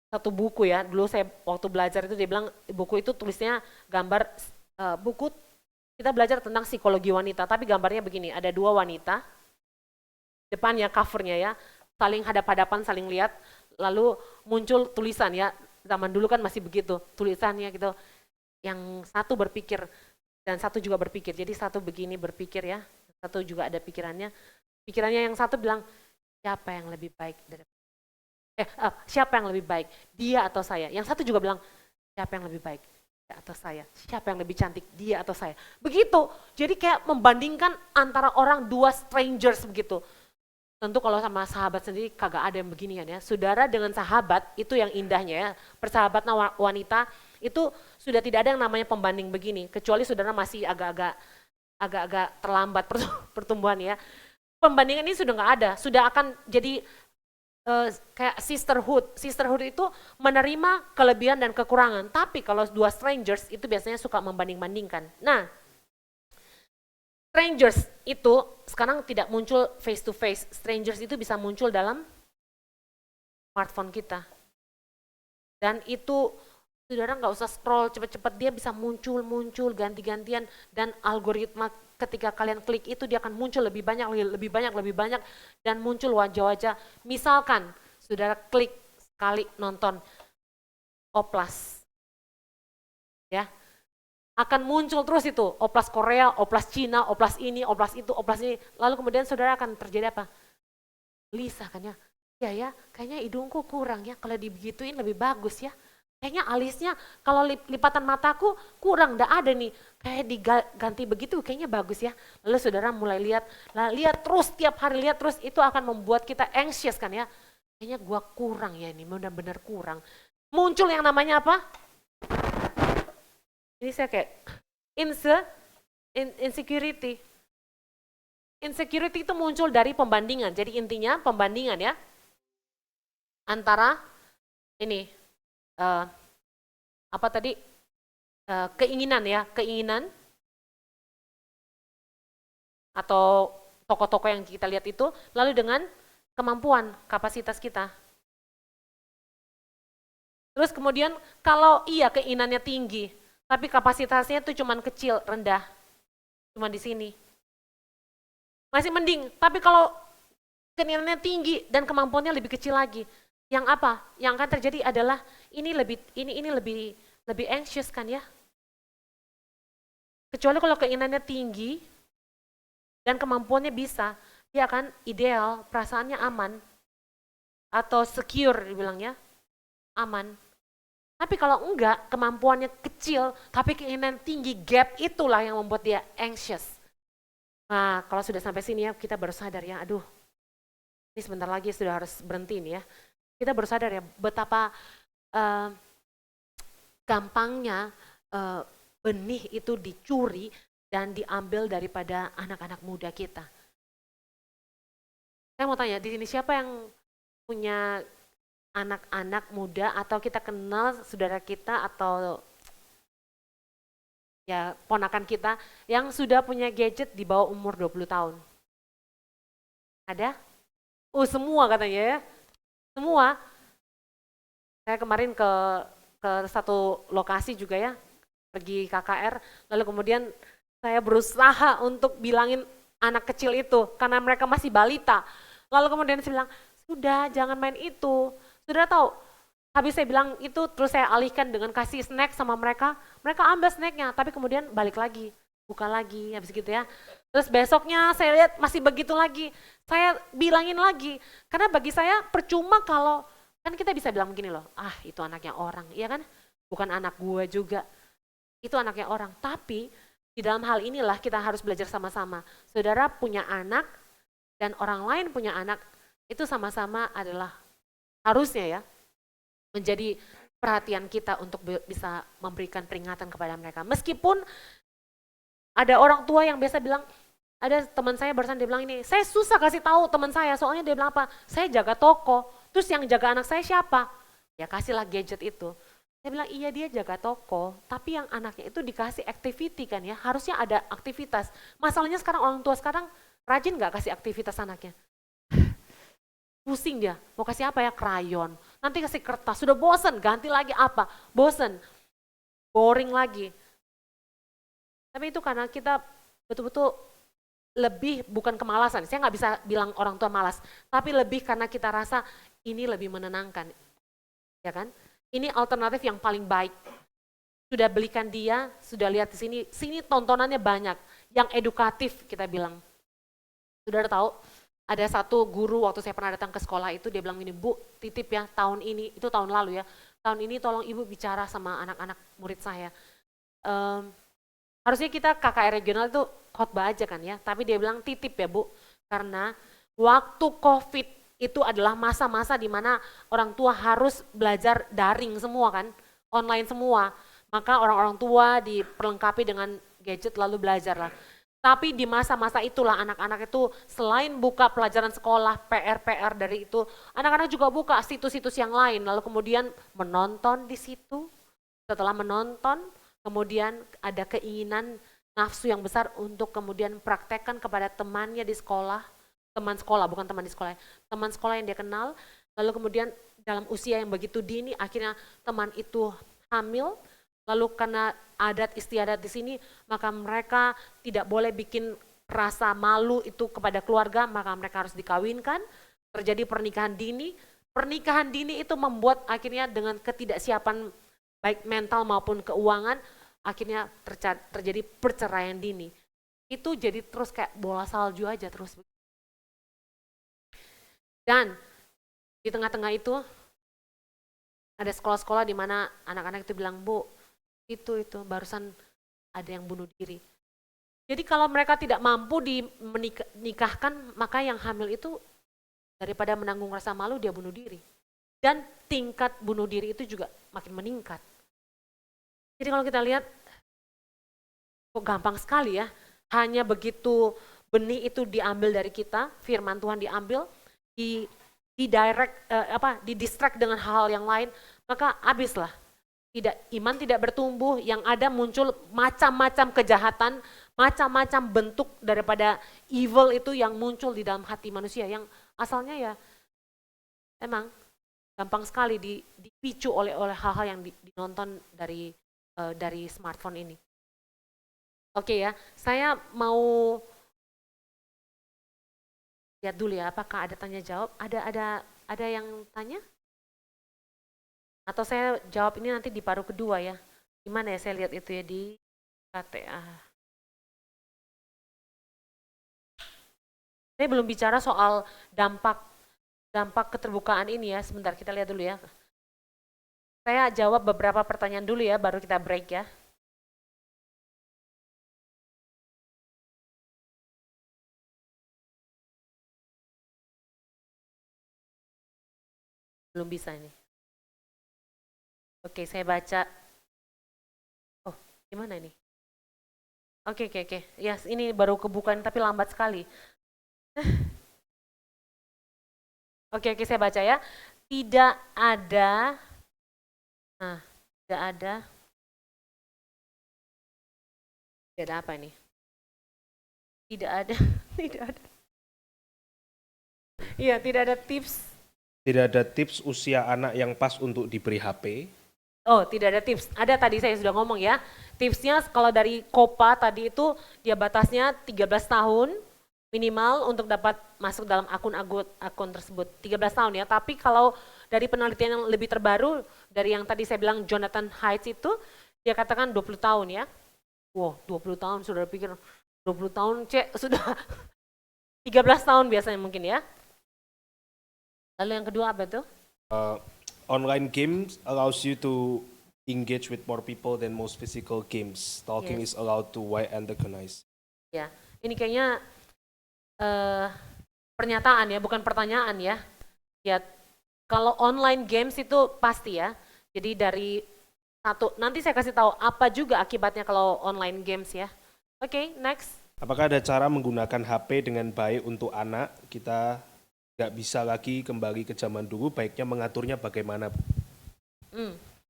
satu buku ya, dulu saya waktu belajar itu dia bilang buku itu tulisnya gambar buku kita belajar tentang psikologi wanita, tapi gambarnya begini, ada 2 wanita, depannya covernya ya, saling hadap-hadapan, saling lihat, lalu muncul tulisan ya, zaman dulu kan masih begitu, tulisannya gitu, yang satu berpikir dan satu juga berpikir, jadi satu begini berpikir ya, satu juga ada pikirannya yang satu bilang, siapa yang lebih baik siapa yang lebih baik, dia atau saya, yang satu juga bilang, siapa yang lebih baik, atau saya, siapa yang lebih cantik, dia atau saya, begitu. Jadi kayak membandingkan antara orang 2 strangers begitu. Tentu kalau sama sahabat sendiri kagak ada yang begini kan ya. Saudara dengan sahabat itu yang indahnya ya, persahabatan wanita itu sudah tidak ada yang namanya pembanding begini, kecuali saudara masih agak-agak terlambat pertumbuhan ya. Pembandingan ini sudah nggak ada, sudah akan jadi kayak sisterhood itu menerima kelebihan dan kekurangan, tapi kalau 2 strangers itu biasanya suka membanding-bandingkan. Nah, strangers itu sekarang tidak muncul face to face, strangers itu bisa muncul dalam smartphone kita. Dan itu saudara nggak usah scroll cepet-cepet, dia bisa muncul ganti-gantian, dan algoritma ketika kalian klik itu dia akan muncul lebih banyak, dan muncul wajah-wajah. Misalkan saudara klik sekali nonton oplas, ya akan muncul terus itu oplas Korea, oplas Cina, oplas ini, oplas itu, oplas ini. Lalu kemudian saudara akan terjadi apa? Gelisah kan ya? Ya, kayaknya hidungku kurang ya, kalau dibegituin lebih bagus ya. Kayaknya alisnya kalau lipatan mataku kurang, nggak ada nih. Kayak diganti begitu kayaknya bagus ya. Lalu saudara mulai lihat terus, tiap hari lihat terus, itu akan membuat kita anxious kan ya. Kayaknya gua kurang ya ini, benar-benar kurang. Muncul yang namanya apa? Ini saya kayak insecurity. Insecurity itu muncul dari pembandingan. Jadi intinya pembandingan ya antara ini apa tadi keinginan ya, keinginan atau tokoh-tokoh yang kita lihat itu, lalu dengan kemampuan, kapasitas kita. Terus kemudian kalau iya keinginannya tinggi, tapi kapasitasnya itu cuman kecil, rendah, cuma di sini. Masih mending, tapi kalau keinginannya tinggi dan kemampuannya lebih kecil lagi, yang apa? Yang akan terjadi adalah ini lebih anxious kan ya? Kecuali kalau keinginannya tinggi dan kemampuannya bisa, dia akan ideal, perasaannya aman atau secure dibilangnya, aman. Tapi kalau enggak, kemampuannya kecil, tapi keinginan tinggi, gap itulah yang membuat dia anxious. Nah, kalau sudah sampai sini ya, kita baru sadar ya, aduh, ini sebentar lagi sudah harus berhenti nih ya. Kita baru sadar ya, betapa gampangnya benih itu dicuri dan diambil daripada anak-anak muda kita. Saya mau tanya, di sini siapa yang punya anak-anak muda atau kita kenal saudara kita atau ya ponakan kita yang sudah punya gadget di bawah umur 20 tahun? Ada? Semua katanya ya. Semua. Saya kemarin ke satu lokasi juga ya, pergi KKR, lalu kemudian saya berusaha untuk bilangin anak kecil itu, karena mereka masih balita. Lalu kemudian saya bilang, sudah jangan main itu. Sudah tahu, habis saya bilang itu, terus saya alihkan dengan kasih snack sama mereka, mereka ambil snacknya, tapi kemudian balik lagi, buka lagi, habis gitu ya. Terus besoknya saya lihat masih begitu lagi, saya bilangin lagi, karena bagi saya percuma kalau, kan kita bisa bilang begini loh, itu anaknya orang, iya kan? Bukan anak gue juga, itu anaknya orang. Tapi di dalam hal inilah kita harus belajar sama-sama. Saudara punya anak dan orang lain punya anak, itu sama-sama adalah harusnya ya, menjadi perhatian kita untuk bisa memberikan peringatan kepada mereka. Meskipun ada orang tua yang biasa bilang, ada teman saya barusan dia bilang ini, saya susah kasih tahu teman saya, soalnya dia bilang apa, saya jaga toko, terus yang jaga anak saya siapa? Ya kasihlah gadget itu. Saya bilang iya dia jaga toko, tapi yang anaknya itu dikasih activity kan ya, harusnya ada aktivitas. Masalahnya sekarang orang tua sekarang rajin gak kasih aktivitas anaknya? Pusing dia, mau kasih apa ya? Krayon, nanti kasih kertas, sudah bosen, ganti lagi apa? Bosen, boring lagi. Tapi itu karena kita betul-betul lebih bukan kemalasan, saya nggak bisa bilang orang tua malas, tapi lebih karena kita rasa ini lebih menenangkan, ya kan? Ini alternatif yang paling baik. Sudah belikan dia, sudah lihat di sini tontonannya banyak, yang edukatif kita bilang. Sudah tahu, ada satu guru waktu saya pernah datang ke sekolah itu, dia bilang gini, Bu, titip ya tahun ini, itu tahun lalu ya, tahun ini tolong Ibu bicara sama anak-anak murid saya. Harusnya kita KKR regional itu khotbah aja kan ya, tapi dia bilang titip ya Bu, karena waktu COVID itu adalah masa-masa di mana orang tua harus belajar daring semua kan, online semua, maka orang-orang tua diperlengkapi dengan gadget lalu belajar lah. Tapi di masa-masa itulah anak-anak itu selain buka pelajaran sekolah, PR-PR dari itu, anak-anak juga buka situs-situs yang lain, lalu kemudian menonton di situ, setelah menonton, kemudian ada keinginan nafsu yang besar untuk kemudian praktekkan kepada temannya di sekolah, teman sekolah, bukan teman di sekolah, teman sekolah yang dia kenal, lalu kemudian dalam usia yang begitu dini, akhirnya teman itu hamil, lalu karena adat istiadat di sini, maka mereka tidak boleh bikin rasa malu itu kepada keluarga, maka mereka harus dikawinkan, terjadi pernikahan dini. Pernikahan dini itu membuat akhirnya dengan ketidaksiapan baik mental maupun keuangan, akhirnya terjadi perceraian dini. Itu jadi terus kayak bola salju aja terus. Dan di tengah-tengah itu ada sekolah-sekolah di mana anak-anak itu bilang, Bu, itu barusan ada yang bunuh diri. Jadi kalau mereka tidak mampu dinikahkan, maka yang hamil itu daripada menanggung rasa malu dia bunuh diri. Dan tingkat bunuh diri itu juga makin meningkat. Jadi kalau kita lihat, kok gampang sekali ya, hanya begitu benih itu diambil dari kita, firman Tuhan diambil, di direct di distract dengan hal-hal yang lain, maka habislah. Iman tidak bertumbuh, yang ada muncul macam-macam kejahatan, macam-macam bentuk daripada evil itu yang muncul di dalam hati manusia, yang asalnya ya emang gampang sekali dipicu oleh hal-hal yang dinonton dari smartphone ini. Oke ya, saya mau lihat dulu ya, apakah ada tanya jawab? Ada yang tanya? Atau saya jawab ini nanti di paruh kedua ya. Gimana ya, saya lihat itu ya di KTA. Saya belum bicara soal dampak keterbukaan ini ya. Sebentar, kita lihat dulu ya. Saya jawab beberapa pertanyaan dulu ya, baru kita break ya. Belum bisa ini. Oke, saya baca. Oh, gimana ini? Oke. Yes, ini baru kebukaan tapi lambat sekali. Oke, saya baca ya. Tidak ada, tidak ada apa ini? Tidak ada, tidak ada. Iya, tidak ada tips. Tidak ada tips usia anak yang pas untuk diberi HP. Oh, tidak ada tips. Ada, tadi saya sudah ngomong ya. Tipsnya kalau dari Kopa tadi itu dia batasnya 13 tahun minimal untuk dapat masuk dalam akun tersebut. 13 tahun ya. Tapi kalau dari penelitian yang lebih terbaru dari yang tadi saya bilang Jonathan Haidt itu, dia katakan 20 tahun ya. Wow, 20 tahun, saudara pikir 20 tahun sudah 13 tahun biasanya mungkin ya. Lalu yang kedua apa itu? Online games allows you to engage with more people than most physical games. Talking is allowed to wide and recognize. Ya, ini kayaknya pernyataan ya, bukan pertanyaan ya. Ya, kalau online games itu pasti ya. Jadi dari satu, nanti saya kasih tahu apa juga akibatnya kalau online games ya. Oke, next. Apakah ada cara menggunakan HP dengan baik untuk anak? Kita nggak bisa lagi kembali ke zaman dulu, baiknya mengaturnya bagaimana?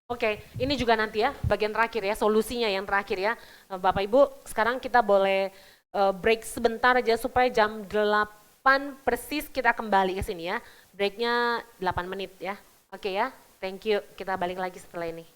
Oke, ini juga nanti ya, bagian terakhir ya, solusinya yang terakhir ya. Bapak Ibu, sekarang kita boleh break sebentar aja supaya jam 8 persis kita kembali ke sini ya. Breaknya 8 menit ya. Oke ya, thank you. Kita balik lagi setelah ini.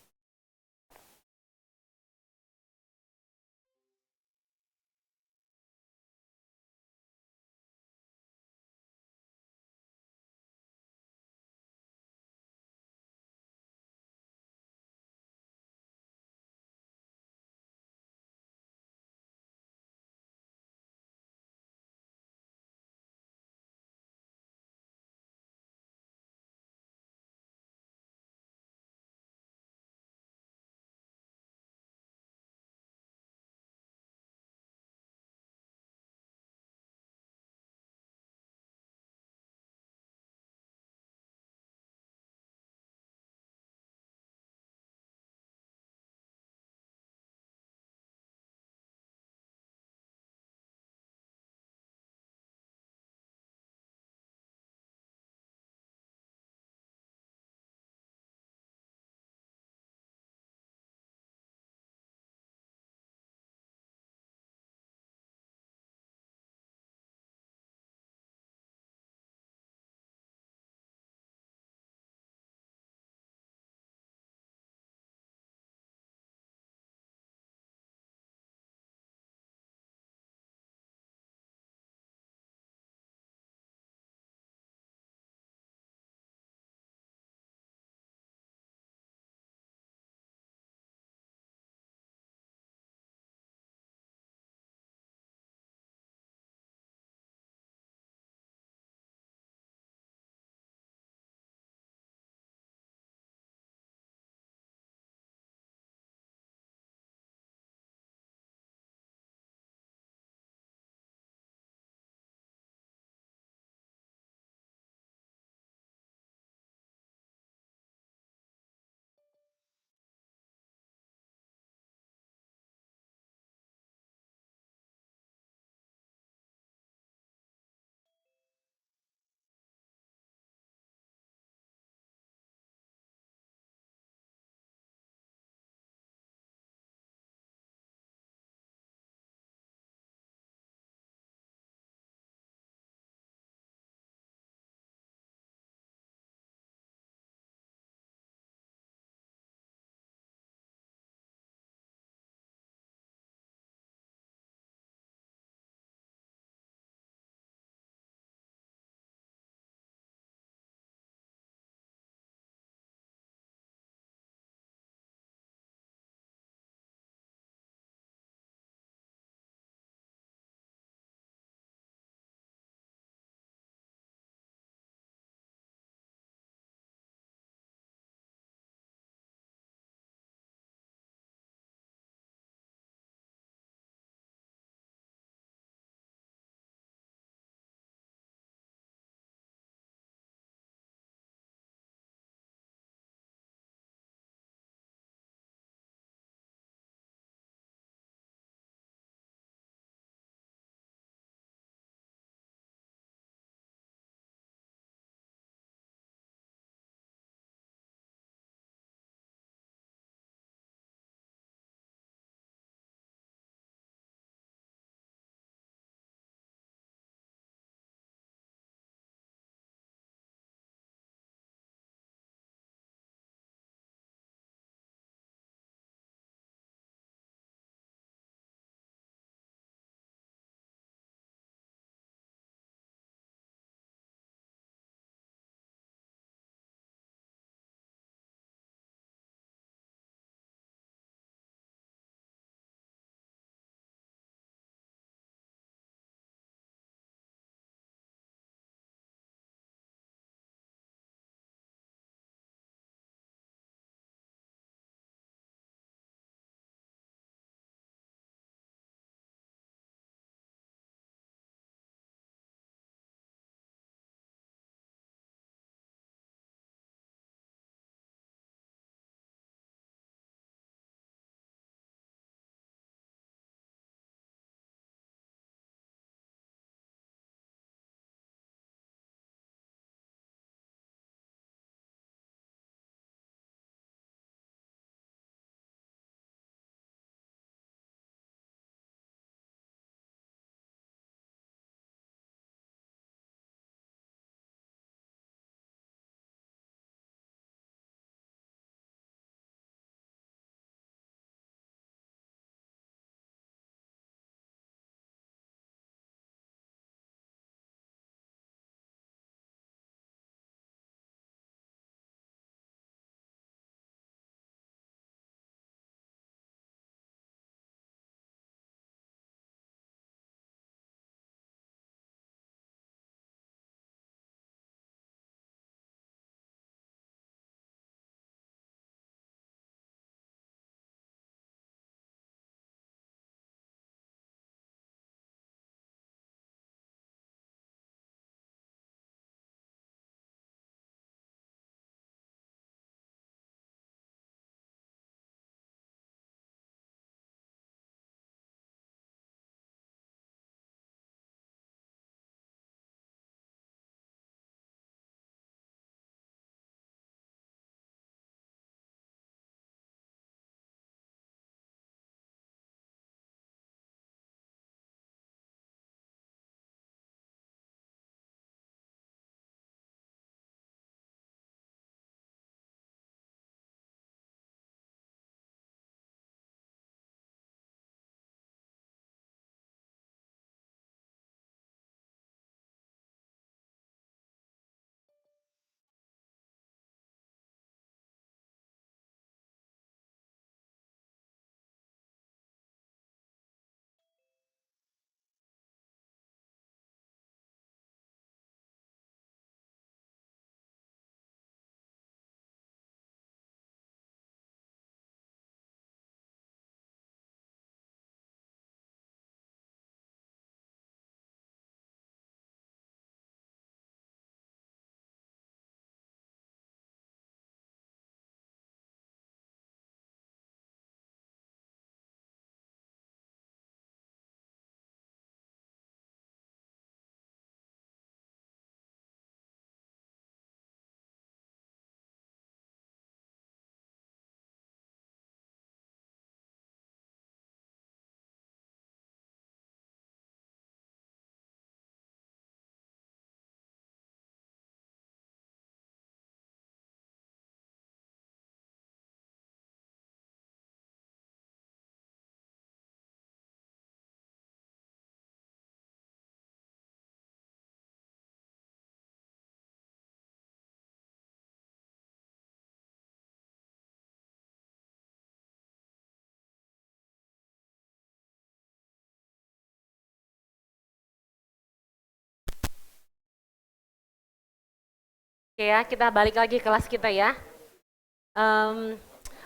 Oke ya, kita balik lagi kelas kita ya.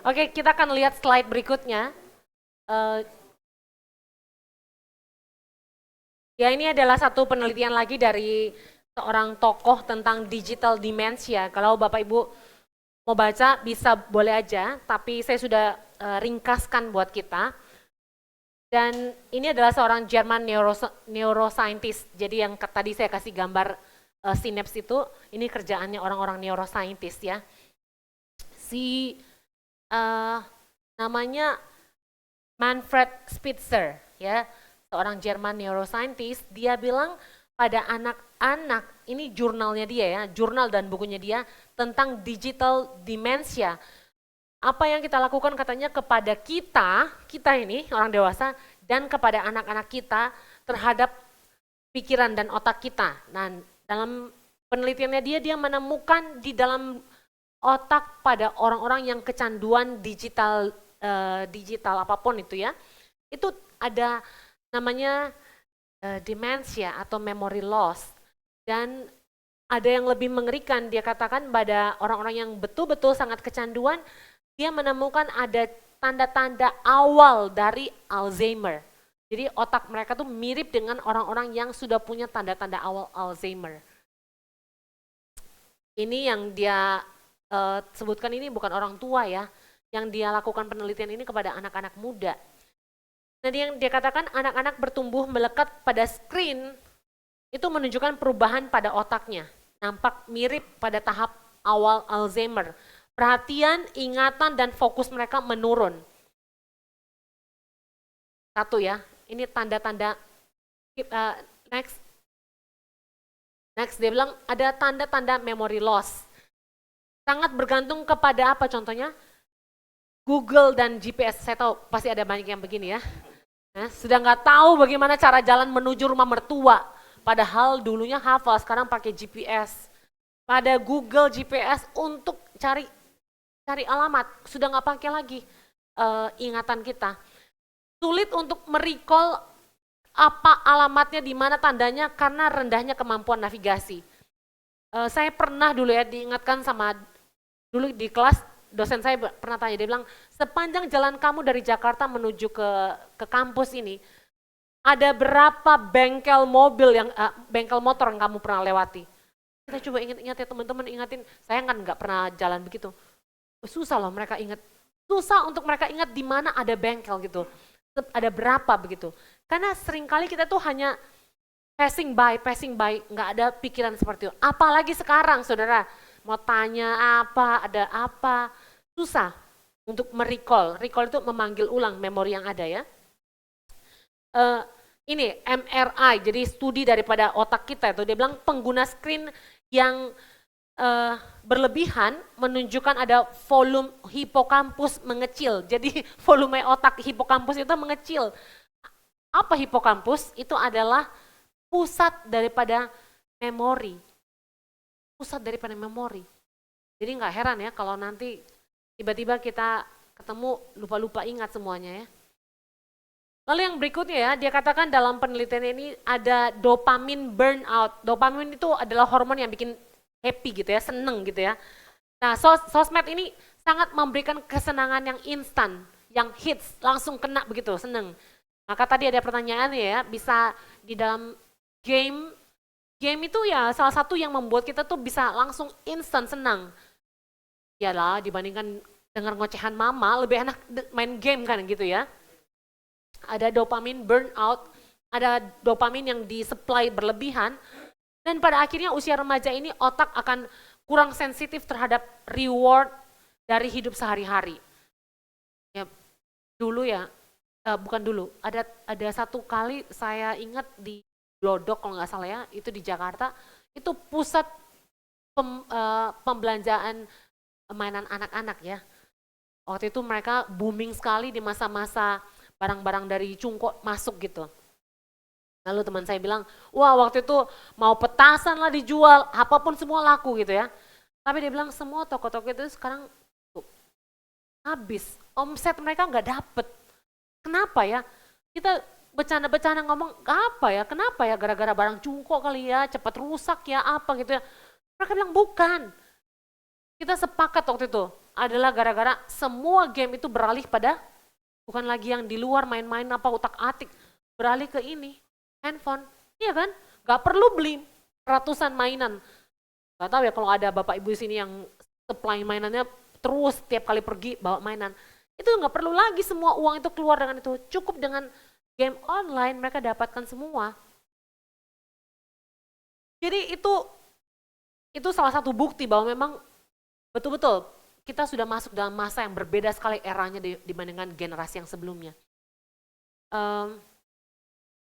Oke, kita akan lihat slide berikutnya. Ya, ini adalah satu penelitian lagi dari seorang tokoh tentang digital dementia. Kalau Bapak Ibu mau baca bisa boleh aja, tapi saya sudah ringkaskan buat kita. Dan ini adalah seorang Jerman neuroscientist. Jadi yang tadi saya kasih gambar sinaps itu, ini kerjaannya orang-orang neuroscientist ya. Si namanya Manfred Spitzer ya, seorang Jerman neuroscientist. Dia bilang pada anak-anak, ini jurnalnya dia ya, jurnal dan bukunya dia tentang digital dementia. Apa yang kita lakukan katanya kepada kita ini orang dewasa dan kepada anak-anak kita terhadap pikiran dan otak kita. Nah, dalam penelitiannya dia menemukan di dalam otak pada orang-orang yang kecanduan digital apapun itu ya, itu ada namanya dementia atau memory loss. Dan ada yang lebih mengerikan, dia katakan pada orang-orang yang betul-betul sangat kecanduan, dia menemukan ada tanda-tanda awal dari Alzheimer. Jadi otak mereka tuh mirip dengan orang-orang yang sudah punya tanda-tanda awal Alzheimer. Ini yang dia sebutkan, ini bukan orang tua ya, yang dia lakukan penelitian ini kepada anak-anak muda. Nah, yang dia katakan anak-anak bertumbuh melekat pada screen itu menunjukkan perubahan pada otaknya, nampak mirip pada tahap awal Alzheimer. Perhatian, ingatan, dan fokus mereka menurun. Satu ya, ini tanda-tanda, next, dia bilang ada tanda-tanda memory loss. Sangat bergantung kepada apa contohnya? Google dan GPS, saya tahu pasti ada banyak yang begini ya. Nah, sudah nggak tahu bagaimana cara jalan menuju rumah mertua. Padahal dulunya hafal, sekarang pakai GPS. Pada Google GPS untuk cari alamat, sudah nggak pakai lagi ingatan kita. Sulit untuk merecall apa alamatnya, di mana tandanya karena rendahnya kemampuan navigasi. Saya pernah dulu ya diingatkan sama, dulu di kelas dosen saya pernah tanya, dia bilang sepanjang jalan kamu dari Jakarta menuju ke kampus ini, ada berapa bengkel mobil yang bengkel motor yang kamu pernah lewati? Kita coba ingat-ingat ya teman-teman, ingatin, saya kan nggak pernah jalan begitu. Susah loh mereka ingat, susah untuk mereka ingat di mana ada bengkel gitu, ada berapa begitu. Karena seringkali kita tuh hanya passing by, nggak ada pikiran seperti itu. Apalagi sekarang saudara, mau tanya apa, ada apa, susah untuk merecall. Recall itu memanggil ulang memori yang ada ya. Ini MRI, jadi studi daripada otak kita itu, dia bilang pengguna screen yang berlebihan menunjukkan ada volume hipokampus mengecil. Jadi volume otak hipokampus itu mengecil. Apa hipokampus? Itu adalah pusat daripada memori. Pusat daripada memori. Jadi nggak heran ya kalau nanti tiba-tiba kita ketemu lupa-lupa ingat semuanya ya. Lalu yang berikutnya ya, dia katakan dalam penelitian ini ada dopamin burnout. Dopamin itu adalah hormon yang bikin happy gitu ya, seneng gitu ya. Nah, sosmed ini sangat memberikan kesenangan yang instan, yang hits, langsung kena begitu, seneng. Maka tadi ada pertanyaan ya, bisa di dalam game itu ya salah satu yang membuat kita tuh bisa langsung instan senang. Yalah, dibandingkan dengar ngocehan mama, lebih enak main game kan gitu ya. Ada dopamin burnout, ada dopamin yang disupply berlebihan, dan pada akhirnya usia remaja ini otak akan kurang sensitif terhadap reward dari hidup sehari-hari. Ya, dulu ya, bukan dulu, ada satu kali saya ingat di Glodok kalau nggak salah ya, itu di Jakarta, itu pusat pembelanjaan mainan anak-anak ya. Waktu itu mereka booming sekali di masa-masa barang-barang dari Cungko masuk gitu. Lalu teman saya bilang, wah waktu itu mau petasan lah dijual, apapun semua laku gitu ya. Tapi dia bilang semua toko-toko itu sekarang habis, omset mereka nggak dapet. Kenapa ya? Kita bercanda-bercanda ngomong, apa ya, kenapa ya, gara-gara barang Cungko kali ya, cepat rusak ya, apa gitu ya. Mereka bilang bukan, Kita sepakat waktu itu adalah gara-gara semua game itu beralih pada bukan lagi yang di luar main-main apa utak-atik, beralih ke ini, handphone. Iya kan? Gak perlu beli ratusan mainan. Gak tahu ya kalau ada bapak ibu di sini yang supply mainannya terus tiap kali pergi bawa mainan. Itu gak perlu lagi semua uang itu keluar dengan itu. Cukup dengan game online mereka dapatkan semua. Jadi itu salah satu bukti bahwa memang betul-betul kita sudah masuk dalam masa yang berbeda sekali eranya dibandingkan generasi yang sebelumnya.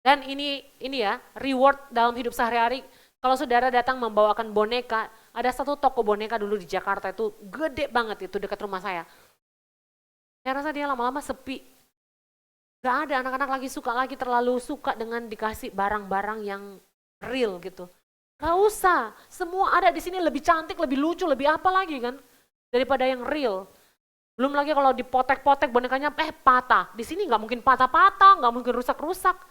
Dan ini ya, reward dalam hidup sehari-hari. Kalau saudara datang membawakan boneka, ada satu toko boneka dulu di Jakarta itu gede banget itu dekat rumah saya. Saya rasa dia lama-lama sepi. Gak ada anak-anak lagi terlalu suka dengan dikasih barang-barang yang real gitu. Gak usah, semua ada di sini lebih cantik, lebih lucu, lebih apa lagi kan daripada yang real. Belum lagi kalau dipotek-potek bonekanya patah. Di sini nggak mungkin patah-patah, nggak mungkin rusak-rusak.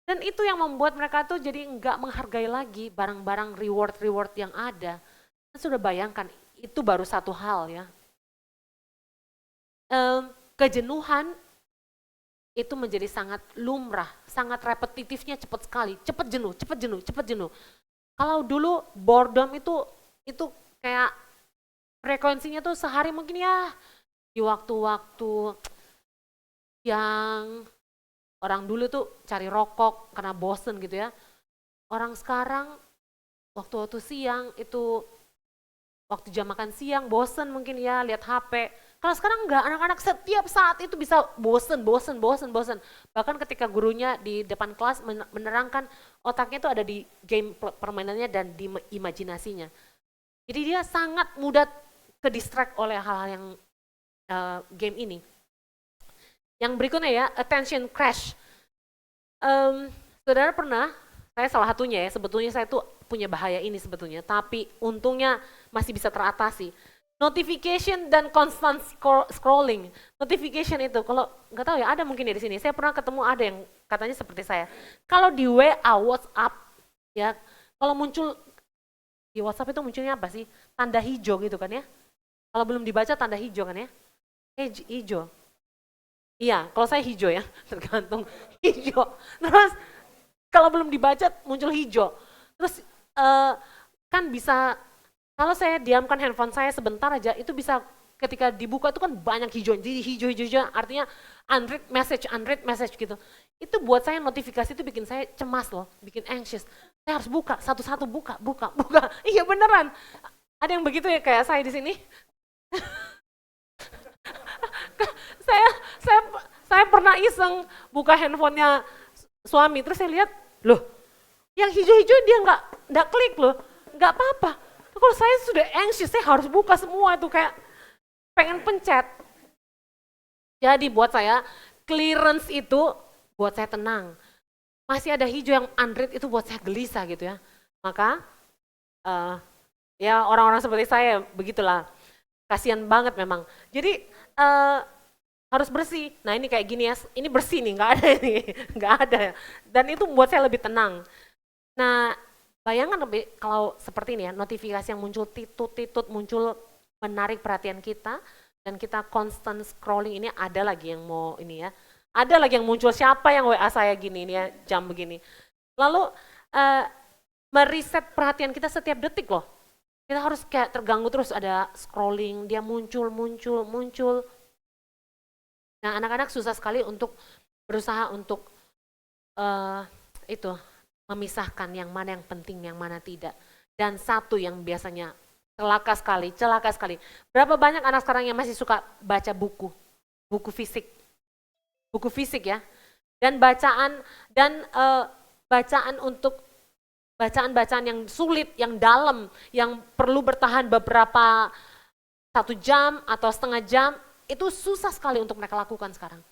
Dan itu yang membuat mereka tuh jadi nggak menghargai lagi barang-barang reward-reward yang ada. Sudah bayangkan, itu baru satu hal ya. Kejenuhan itu menjadi sangat lumrah, sangat repetitifnya cepat sekali, cepat jenuh. Kalau dulu boredom itu kayak frekuensinya tuh sehari mungkin ya di waktu-waktu yang orang dulu tuh cari rokok karena bosen gitu ya. Orang sekarang waktu-waktu siang itu waktu jam makan siang bosen mungkin ya lihat HP. Kalau sekarang enggak, anak-anak setiap saat itu bisa bosen. Bahkan ketika gurunya di depan kelas menerangkan otaknya itu ada di game permainannya dan di imajinasinya. Jadi dia sangat mudah ke distract oleh hal-hal yang game ini. Yang berikutnya ya, attention crash. Saudara pernah, saya salah satunya ya, sebetulnya saya tuh punya bahaya ini sebetulnya, tapi untungnya masih bisa teratasi. Notification dan constant scrolling. Notification itu, kalau nggak tahu ya, ada mungkin ya di sini. Saya pernah ketemu ada yang katanya seperti saya. Kalau di WA, WhatsApp, ya, kalau muncul di WhatsApp itu munculnya apa sih? Tanda hijau gitu kan ya? Kalau belum dibaca tanda hijau kan ya? Hijau. Iya, kalau saya hijau ya, tergantung hijau. Terus kalau belum dibaca muncul hijau. Terus kan bisa. Kalau saya diamkan handphone saya sebentar aja, itu bisa ketika dibuka itu kan banyak hijau. Jadi hijau artinya unread message gitu. Itu buat saya notifikasi itu bikin saya cemas loh, bikin anxious. Saya harus buka, satu-satu buka. Iya beneran. Ada yang begitu ya kayak saya di sini? saya pernah iseng buka handphonenya suami, terus saya lihat, loh yang hijau-hijau dia nggak klik loh, nggak apa-apa. Kalau saya sudah anxious, saya harus buka semua itu kayak pengen pencet. Jadi buat saya clearance itu buat saya tenang. Masih ada hijau yang unread itu buat saya gelisah gitu ya. Maka ya orang-orang seperti saya begitulah. Kasihan banget memang. Jadi harus bersih. Nah ini kayak gini ya, ini bersih nih, nggak ada ini, nggak ada. Dan itu membuat saya lebih tenang. Nah bayangkan kalau seperti ini ya, notifikasi yang muncul titut muncul menarik perhatian kita, dan kita constant scrolling ini ada lagi yang mau ini ya, ada lagi yang muncul siapa yang WA saya gini ini ya, jam begini. Lalu meriset perhatian kita setiap detik loh. Kita harus kayak terganggu terus ada scrolling, dia muncul. Nah anak-anak susah sekali untuk berusaha untuk itu memisahkan yang mana yang penting, yang mana tidak. Dan satu yang biasanya celaka sekali. Berapa banyak anak sekarang yang masih suka baca buku fisik ya. Dan bacaan untuk bacaan yang sulit, yang dalam, yang perlu bertahan beberapa 1 jam atau setengah jam, itu susah sekali untuk mereka lakukan sekarang.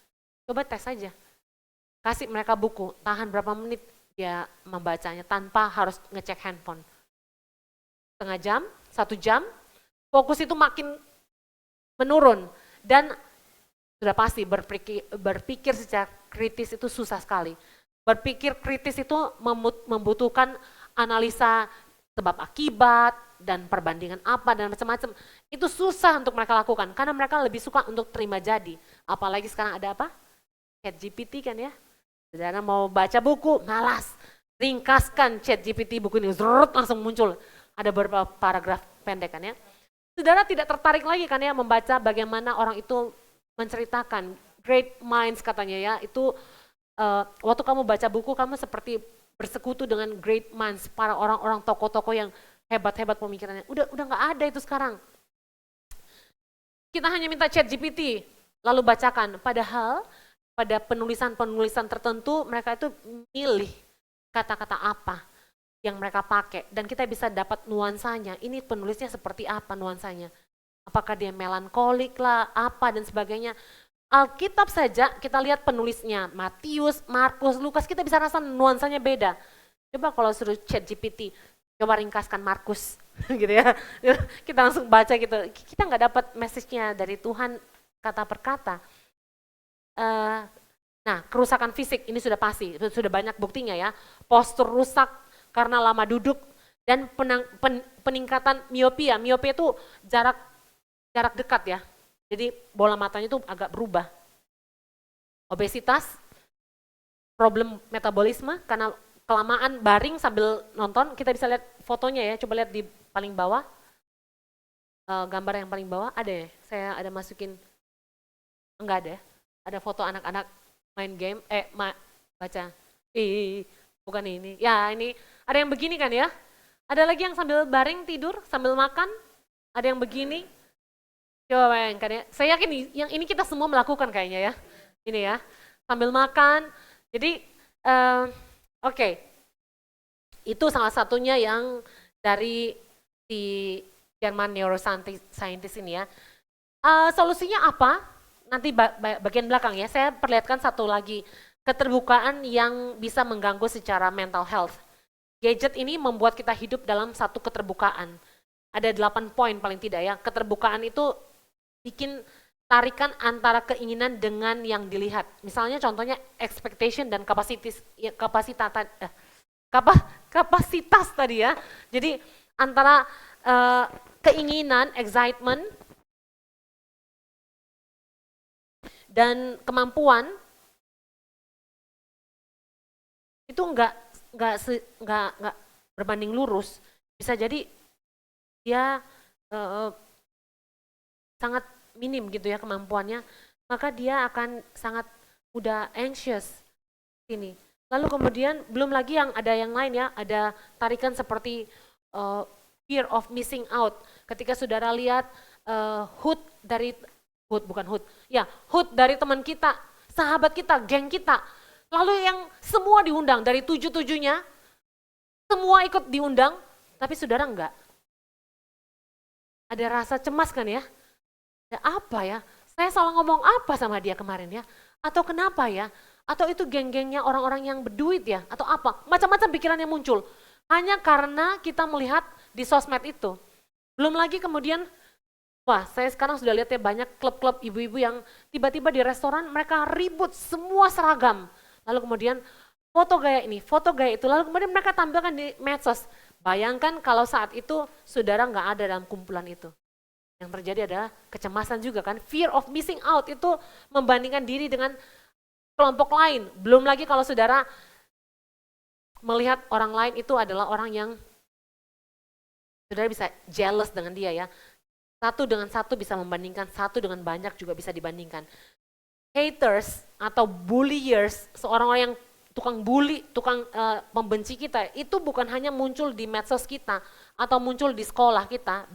Coba tes saja. Kasih mereka buku, tahan berapa menit dia membacanya tanpa harus ngecek handphone. Setengah jam, 1 jam, fokus itu makin menurun. Dan sudah pasti berpikir secara kritis itu susah sekali. Berpikir kritis itu membutuhkan analisa sebab akibat, dan perbandingan apa dan macam-macam. Itu susah untuk mereka lakukan karena mereka lebih suka untuk terima jadi. Apalagi sekarang ada apa? ChatGPT kan ya. Saudara mau baca buku, malas. Ringkaskan ChatGPT buku ini, zrut, langsung muncul. Ada beberapa paragraf pendek kan ya. Saudara tidak tertarik lagi kan ya membaca bagaimana orang itu menceritakan great minds katanya ya. Itu waktu kamu baca buku kamu seperti bersekutu dengan great minds, para orang-orang tokoh-tokoh yang hebat-hebat pemikirannya. Udah nggak ada itu sekarang. Kita hanya minta ChatGPT lalu bacakan. Padahal pada penulisan-penulisan tertentu mereka itu milih kata-kata apa yang mereka pakai dan kita bisa dapat nuansanya. Ini penulisnya seperti apa nuansanya? Apakah dia melankolik lah, apa dan sebagainya. Alkitab saja kita lihat penulisnya, Matius, Markus, Lukas, kita bisa rasa nuansanya beda. Coba kalau suruh ChatGPT, coba ringkaskan Markus, gitu ya. Kita langsung baca gitu, kita nggak dapat message-nya dari Tuhan kata per kata. Nah, kerusakan fisik ini sudah pasti, sudah banyak buktinya ya. Postur rusak karena lama duduk dan peningkatan miopia. Miopia itu jarak dekat ya. Jadi bola matanya itu agak berubah. Obesitas, problem metabolisme karena kelamaan baring sambil nonton. Kita bisa lihat fotonya ya, coba lihat di paling bawah. Gambar yang paling bawah ada ya, saya ada masukin, enggak ada ya. Ada foto anak-anak main game, baca. Bukan ini. Ya ini, ada yang begini kan ya. Ada lagi yang sambil baring tidur, sambil makan. Ada yang begini. Coba bayangkan ya, saya yakin yang ini kita semua melakukan kayaknya ya. Ini ya, sambil makan. Jadi, oke. Itu salah satunya yang dari si Jerman neuroscientist ini ya. Solusinya apa? Nanti bagian belakang ya, saya perlihatkan satu lagi. Keterbukaan yang bisa mengganggu secara mental health. Gadget ini membuat kita hidup dalam satu keterbukaan. Ada 8 poin paling tidak ya. Keterbukaan itu bikin tarikan antara keinginan dengan yang dilihat. Misalnya contohnya expectation dan kapasitas tadi ya. Jadi antara keinginan, excitement, dan kemampuan itu enggak berbanding lurus. Bisa jadi dia sangat minim gitu ya kemampuannya, maka dia akan sangat mudah anxious ini. Lalu kemudian belum lagi yang ada yang lain ya, ada tarikan seperti fear of missing out. Ketika saudara lihat hood dari teman kita, sahabat kita, geng kita, lalu yang semua diundang dari 7-7-nya, semua ikut diundang, tapi saudara enggak. Ada rasa cemas kan ya? Ada apa ya? Saya salah ngomong apa sama dia kemarin ya? Atau kenapa ya? Atau itu geng-gengnya orang-orang yang berduit ya? Atau apa? Macam-macam pikiran yang muncul. Hanya karena kita melihat di sosmed itu. Belum lagi kemudian, wah saya sekarang sudah lihat ya banyak klub-klub ibu-ibu yang tiba-tiba di restoran mereka ribut semua seragam. Lalu kemudian foto gaya ini, foto gaya itu. Lalu kemudian mereka tampilkan di medsos. Bayangkan kalau saat itu saudara nggak ada dalam kumpulan itu. Yang terjadi adalah kecemasan juga kan, fear of missing out itu membandingkan diri dengan kelompok lain. Belum lagi kalau saudara melihat orang lain itu adalah orang yang saudara bisa jealous dengan dia ya. Satu dengan satu bisa membandingkan, satu dengan banyak juga bisa dibandingkan. Haters atau bulliers, seorang orang yang tukang bully, tukang membenci kita, itu bukan hanya muncul di medsos kita atau muncul di sekolah kita,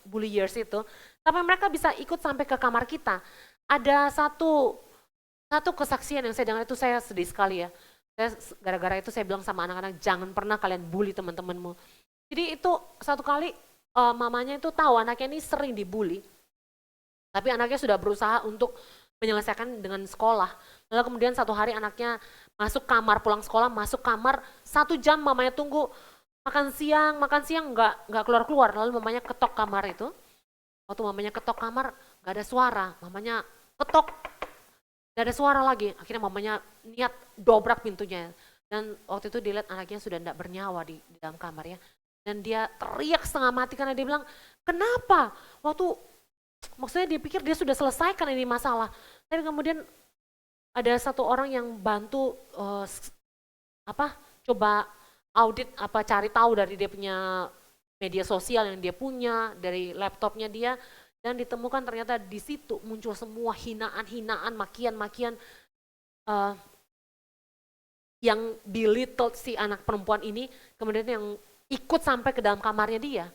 bulliers itu, tapi mereka bisa ikut sampai ke kamar kita. Ada satu kesaksian yang saya dengar itu saya sedih sekali ya. Gara-gara itu saya bilang sama anak-anak, jangan pernah kalian bully teman-temanmu. Jadi itu satu kali mamanya itu tahu anaknya ini sering dibully, tapi anaknya sudah berusaha untuk menyelesaikan dengan sekolah. Lalu kemudian satu hari anaknya masuk kamar, pulang sekolah, masuk kamar, 1 jam mamanya tunggu, makan siang nggak keluar-keluar. Lalu mamanya ketok kamar itu, waktu mamanya ketok kamar nggak ada suara, mamanya ketok, nggak ada suara lagi. Akhirnya mamanya niat dobrak pintunya. Dan waktu itu dilihat anaknya sudah tidak bernyawa di dalam kamar ya. Dan dia teriak setengah mati karena dia bilang, kenapa? Maksudnya dia pikir dia sudah selesaikan ini masalah. Tapi kemudian ada satu orang yang bantu coba audit cari tahu dari dia punya media sosial yang dia punya, dari laptopnya dia, dan ditemukan ternyata di situ muncul semua hinaan-hinaan, makian-makian yang belittle si anak perempuan ini, kemudian yang ikut sampai ke dalam kamarnya dia.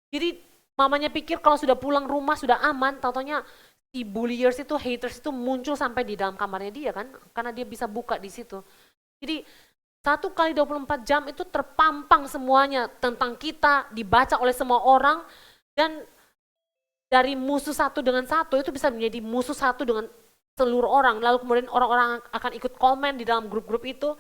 Jadi mamanya pikir kalau sudah pulang rumah sudah aman, taunya si bulliers itu, haters itu muncul sampai di dalam kamarnya dia kan, karena dia bisa buka di situ. Jadi 1 kali 24 jam itu terpampang semuanya tentang kita, dibaca oleh semua orang, dan dari musuh satu dengan satu itu bisa menjadi musuh satu dengan seluruh orang, lalu kemudian orang-orang akan ikut komen di dalam grup-grup itu.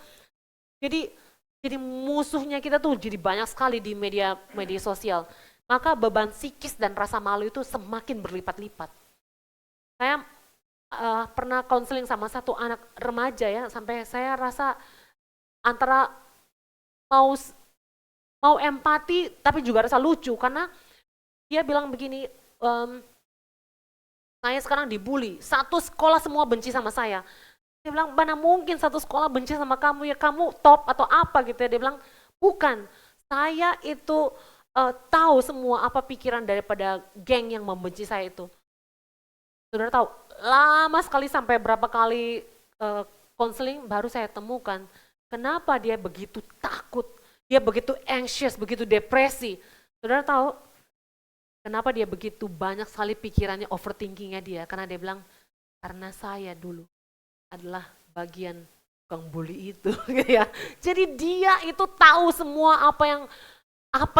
Jadi musuhnya kita tuh jadi banyak sekali di media sosial. Maka beban psikis dan rasa malu itu semakin berlipat-lipat. Saya pernah konseling sama satu anak remaja ya, sampai saya rasa antara mau empati tapi juga rasa lucu, karena dia bilang begini, saya sekarang dibully, satu sekolah semua benci sama saya. Dia bilang, mana mungkin satu sekolah benci sama kamu, ya kamu top atau apa gitu ya. Dia bilang, bukan, saya itu tahu semua apa pikiran daripada geng yang membenci saya itu. Saudara tahu, lama sekali sampai berapa kali konseling baru saya temukan kenapa dia begitu takut, dia begitu anxious, begitu depresi. Saudara tahu kenapa dia begitu banyak sekali pikirannya, overthinkingnya dia, karena dia bilang, karena saya dulu adalah bagian tukang bully itu. Ya. Jadi dia itu tahu semua apa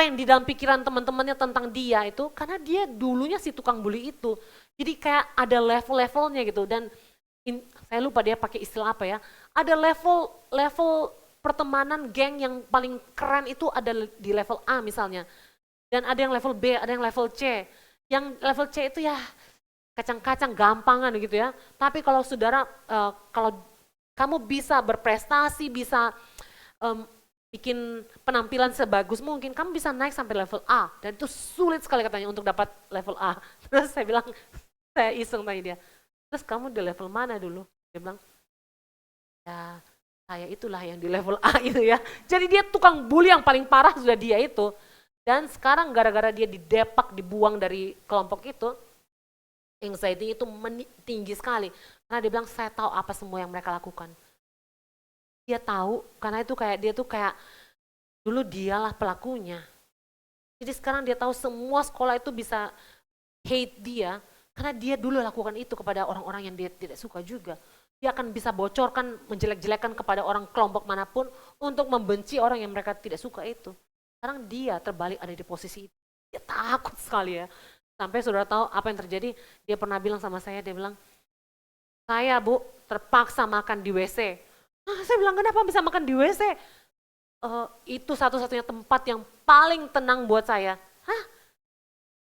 yang di dalam pikiran teman-temannya tentang dia itu, karena dia dulunya si tukang bully itu. Jadi kayak ada level-levelnya gitu, dan saya lupa dia pakai istilah apa ya, ada level pertemanan geng yang paling keren itu ada di level A misalnya, dan ada yang level B, ada yang level C. Yang level C itu ya kacang-kacang gampangan gitu ya. Tapi kalau saudara, kalau kamu bisa berprestasi, bisa bikin penampilan sebagus mungkin, kamu bisa naik sampai level A. Dan itu sulit sekali katanya untuk dapat level A. Terus saya bilang, saya iseng tanya dia, terus kamu di level mana dulu? Dia bilang, ya saya itulah yang di level A itu ya. Jadi dia tukang bully yang paling parah sudah dia itu. Dan sekarang gara-gara dia didepak, dibuang dari kelompok itu, anxiety itu tinggi sekali. Karena dia bilang, saya tahu apa semua yang mereka lakukan. Dia tahu, karena itu kayak dia tuh kayak, dulu dialah pelakunya. Jadi sekarang dia tahu semua sekolah itu bisa hate dia, karena dia dulu lakukan itu kepada orang-orang yang dia tidak suka juga. Dia akan bisa bocorkan, menjelek-jelekan kepada orang kelompok manapun untuk membenci orang yang mereka tidak suka itu. Sekarang dia terbalik ada di posisi itu. Dia takut sekali ya. Sampai saudara tahu apa yang terjadi, dia pernah bilang sama saya, dia bilang, saya Bu terpaksa makan di WC. Saya bilang, kenapa bisa makan di WC? Itu satu-satunya tempat yang paling tenang buat saya.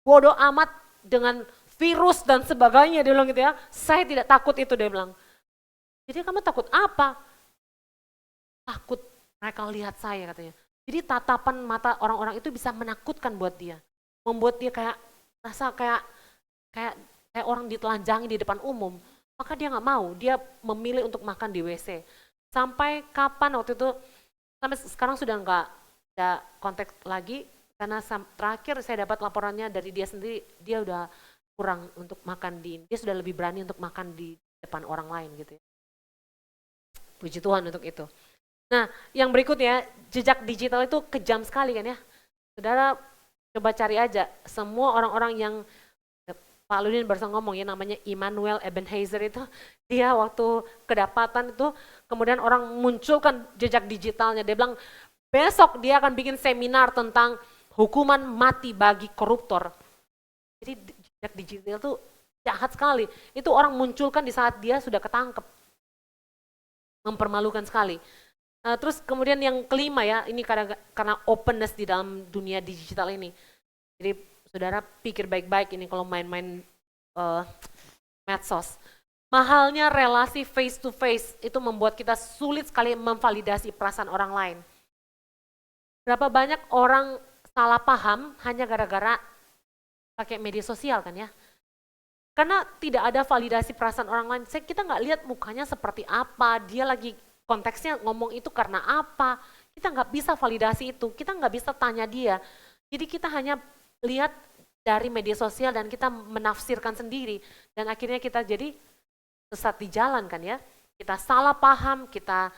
Bodoh amat dengan virus dan sebagainya, dia bilang gitu ya. Saya tidak takut itu, dia bilang. Jadi kamu takut apa? Takut mereka lihat saya katanya. Jadi tatapan mata orang-orang itu bisa menakutkan buat dia. Membuat dia kayak rasa kayak orang ditelanjangi di depan umum. Maka dia nggak mau, dia memilih untuk makan di WC. Sampai kapan waktu itu, sampai sekarang sudah nggak ada kontak lagi, karena terakhir saya dapat laporannya dari dia sendiri, dia udah kurang untuk makan dia sudah lebih berani untuk makan di depan orang lain gitu ya. Puji Tuhan untuk itu. Nah, yang berikutnya, jejak digital itu kejam sekali kan ya. Saudara coba cari aja, semua orang-orang yang Pak Ludin barusan ngomong ya, namanya Immanuel Ebenezer itu, dia waktu kedapatan itu, kemudian orang munculkan jejak digitalnya, dia bilang besok dia akan bikin seminar tentang hukuman mati bagi koruptor. Jadi jejak digital itu jahat sekali, itu orang munculkan di saat dia sudah ketangkep. Mempermalukan sekali. Terus kemudian yang kelima ya, ini karena openness di dalam dunia digital ini. Jadi saudara pikir baik-baik ini kalau main-main medsos. Mahalnya relasi face to face itu membuat kita sulit sekali memvalidasi perasaan orang lain. Berapa banyak orang salah paham hanya gara-gara pakai media sosial kan ya. Karena tidak ada validasi perasaan orang lain. Kita nggak lihat mukanya seperti apa, dia lagi konteksnya ngomong itu karena apa. Kita nggak bisa validasi itu, kita nggak bisa tanya dia. Jadi kita hanya lihat dari media sosial dan kita menafsirkan sendiri. Dan akhirnya kita jadi sesat di jalan kan ya. Kita salah paham, kita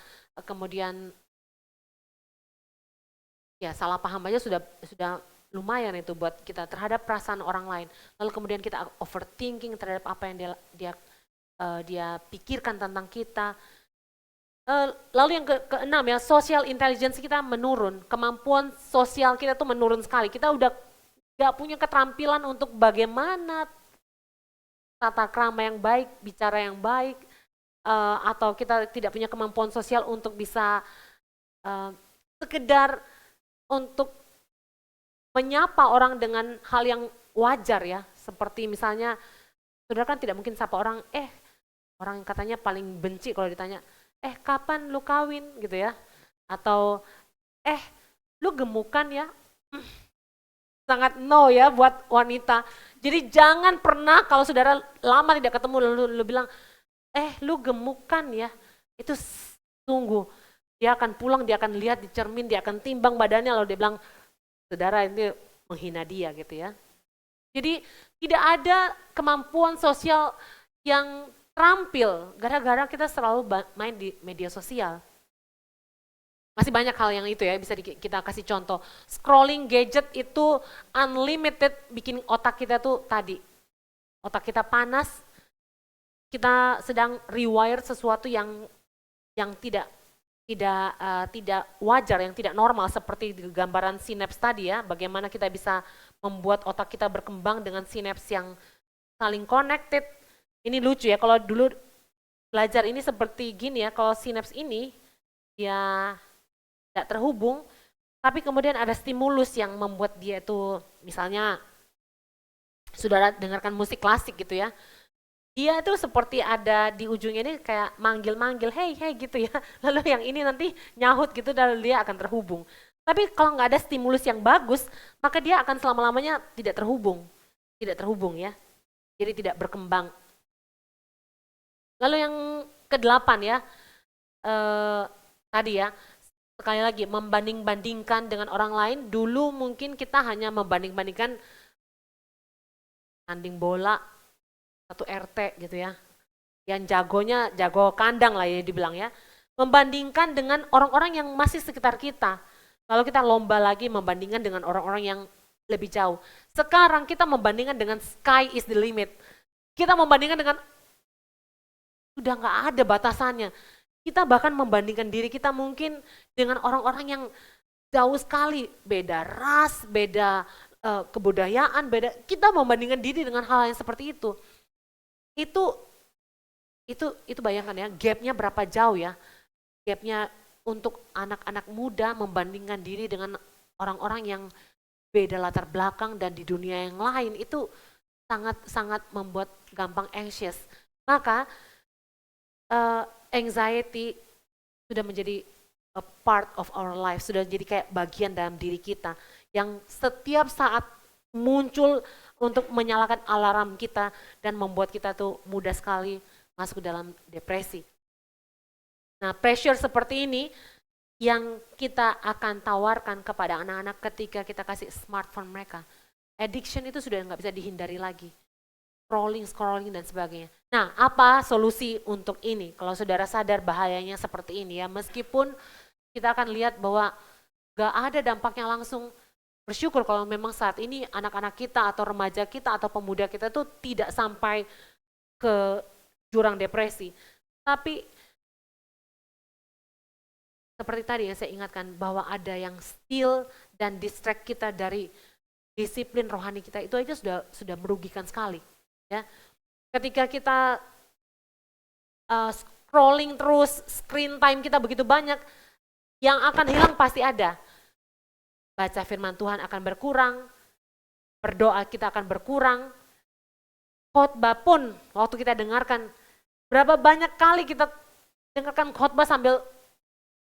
kemudian ya salah paham aja sudah lumayan itu buat kita terhadap perasaan orang lain. Lalu kemudian kita overthinking terhadap apa yang dia pikirkan tentang kita. Lalu yang keenam ya, social intelligence kita menurun. Kemampuan sosial kita tuh menurun sekali. Kita udah gak punya keterampilan untuk bagaimana tata krama yang baik, bicara yang baik, atau kita tidak punya kemampuan sosial untuk bisa sekedar untuk menyapa orang dengan hal yang wajar ya, seperti misalnya saudara kan tidak mungkin sapa orang, orang katanya paling benci kalau ditanya, kapan lu kawin gitu ya, atau lu gemukan ya, sangat no ya buat wanita. Jadi jangan pernah kalau saudara lama tidak ketemu lu bilang, lu gemukan ya, itu sungguh dia akan pulang, dia akan lihat di cermin, dia akan timbang badannya lalu dia bilang, saudara ini menghina dia gitu ya. Jadi tidak ada kemampuan sosial yang terampil gara-gara kita selalu main di media sosial. Masih banyak hal yang itu ya, bisa kita kasih contoh. Scrolling gadget itu unlimited bikin otak kita tuh tadi. Otak kita panas, kita sedang rewire sesuatu yang tidak wajar, yang tidak normal seperti di gambaran sinaps tadi ya, bagaimana kita bisa membuat otak kita berkembang dengan sinaps yang saling connected. Ini lucu ya, kalau dulu belajar ini seperti gini ya, kalau sinaps ini dia tidak terhubung, tapi kemudian ada stimulus yang membuat dia itu, misalnya saudara dengarkan musik klasik gitu ya, dia itu seperti ada di ujungnya ini kayak manggil-manggil, hey gitu ya. Lalu yang ini nanti nyahut gitu dan dia akan terhubung. Tapi kalau nggak ada stimulus yang bagus, maka dia akan selama-lamanya tidak terhubung. Tidak terhubung ya. Jadi tidak berkembang. Lalu yang kedelapan ya, tadi ya, sekali lagi membanding-bandingkan dengan orang lain. Dulu mungkin kita hanya membanding-bandingkan tanding bola, satu RT gitu ya, yang jagonya jago kandang lah ya dibilang ya, membandingkan dengan orang-orang yang masih sekitar kita. Kalau kita lomba lagi membandingkan dengan orang-orang yang lebih jauh. Sekarang kita membandingkan dengan sky is the limit. Kita membandingkan dengan udah nggak ada batasannya. Kita bahkan membandingkan diri kita mungkin dengan orang-orang yang jauh sekali, beda ras, beda kebudayaan, beda. Kita membandingkan diri dengan hal yang seperti itu. Itu bayangkan ya, gapnya berapa jauh ya, gapnya untuk anak-anak muda membandingkan diri dengan orang-orang yang beda latar belakang dan di dunia yang lain, itu sangat-sangat membuat gampang anxious. Maka anxiety sudah menjadi a part of our life, sudah jadi kayak bagian dalam diri kita yang setiap saat muncul untuk menyalakan alarm kita dan membuat kita tuh mudah sekali masuk ke dalam depresi. Nah, pressure seperti ini yang kita akan tawarkan kepada anak-anak ketika kita kasih smartphone mereka. Addiction itu sudah nggak bisa dihindari lagi. Scrolling dan sebagainya. Nah, apa solusi untuk ini? Kalau saudara sadar bahayanya seperti ini ya, meskipun kita akan lihat bahwa nggak ada dampaknya langsung, bersyukur kalau memang saat ini anak-anak kita atau remaja kita atau pemuda kita tuh tidak sampai ke jurang depresi. Tapi seperti tadi yang saya ingatkan bahwa ada yang steal dan distract kita dari disiplin rohani kita, itu aja sudah merugikan sekali. Ya, ketika kita scrolling terus, screen time kita begitu banyak, yang akan hilang pasti ada. Baca firman Tuhan akan berkurang, berdoa kita akan berkurang, khotbah pun waktu kita dengarkan, berapa banyak kali kita dengarkan khotbah sambil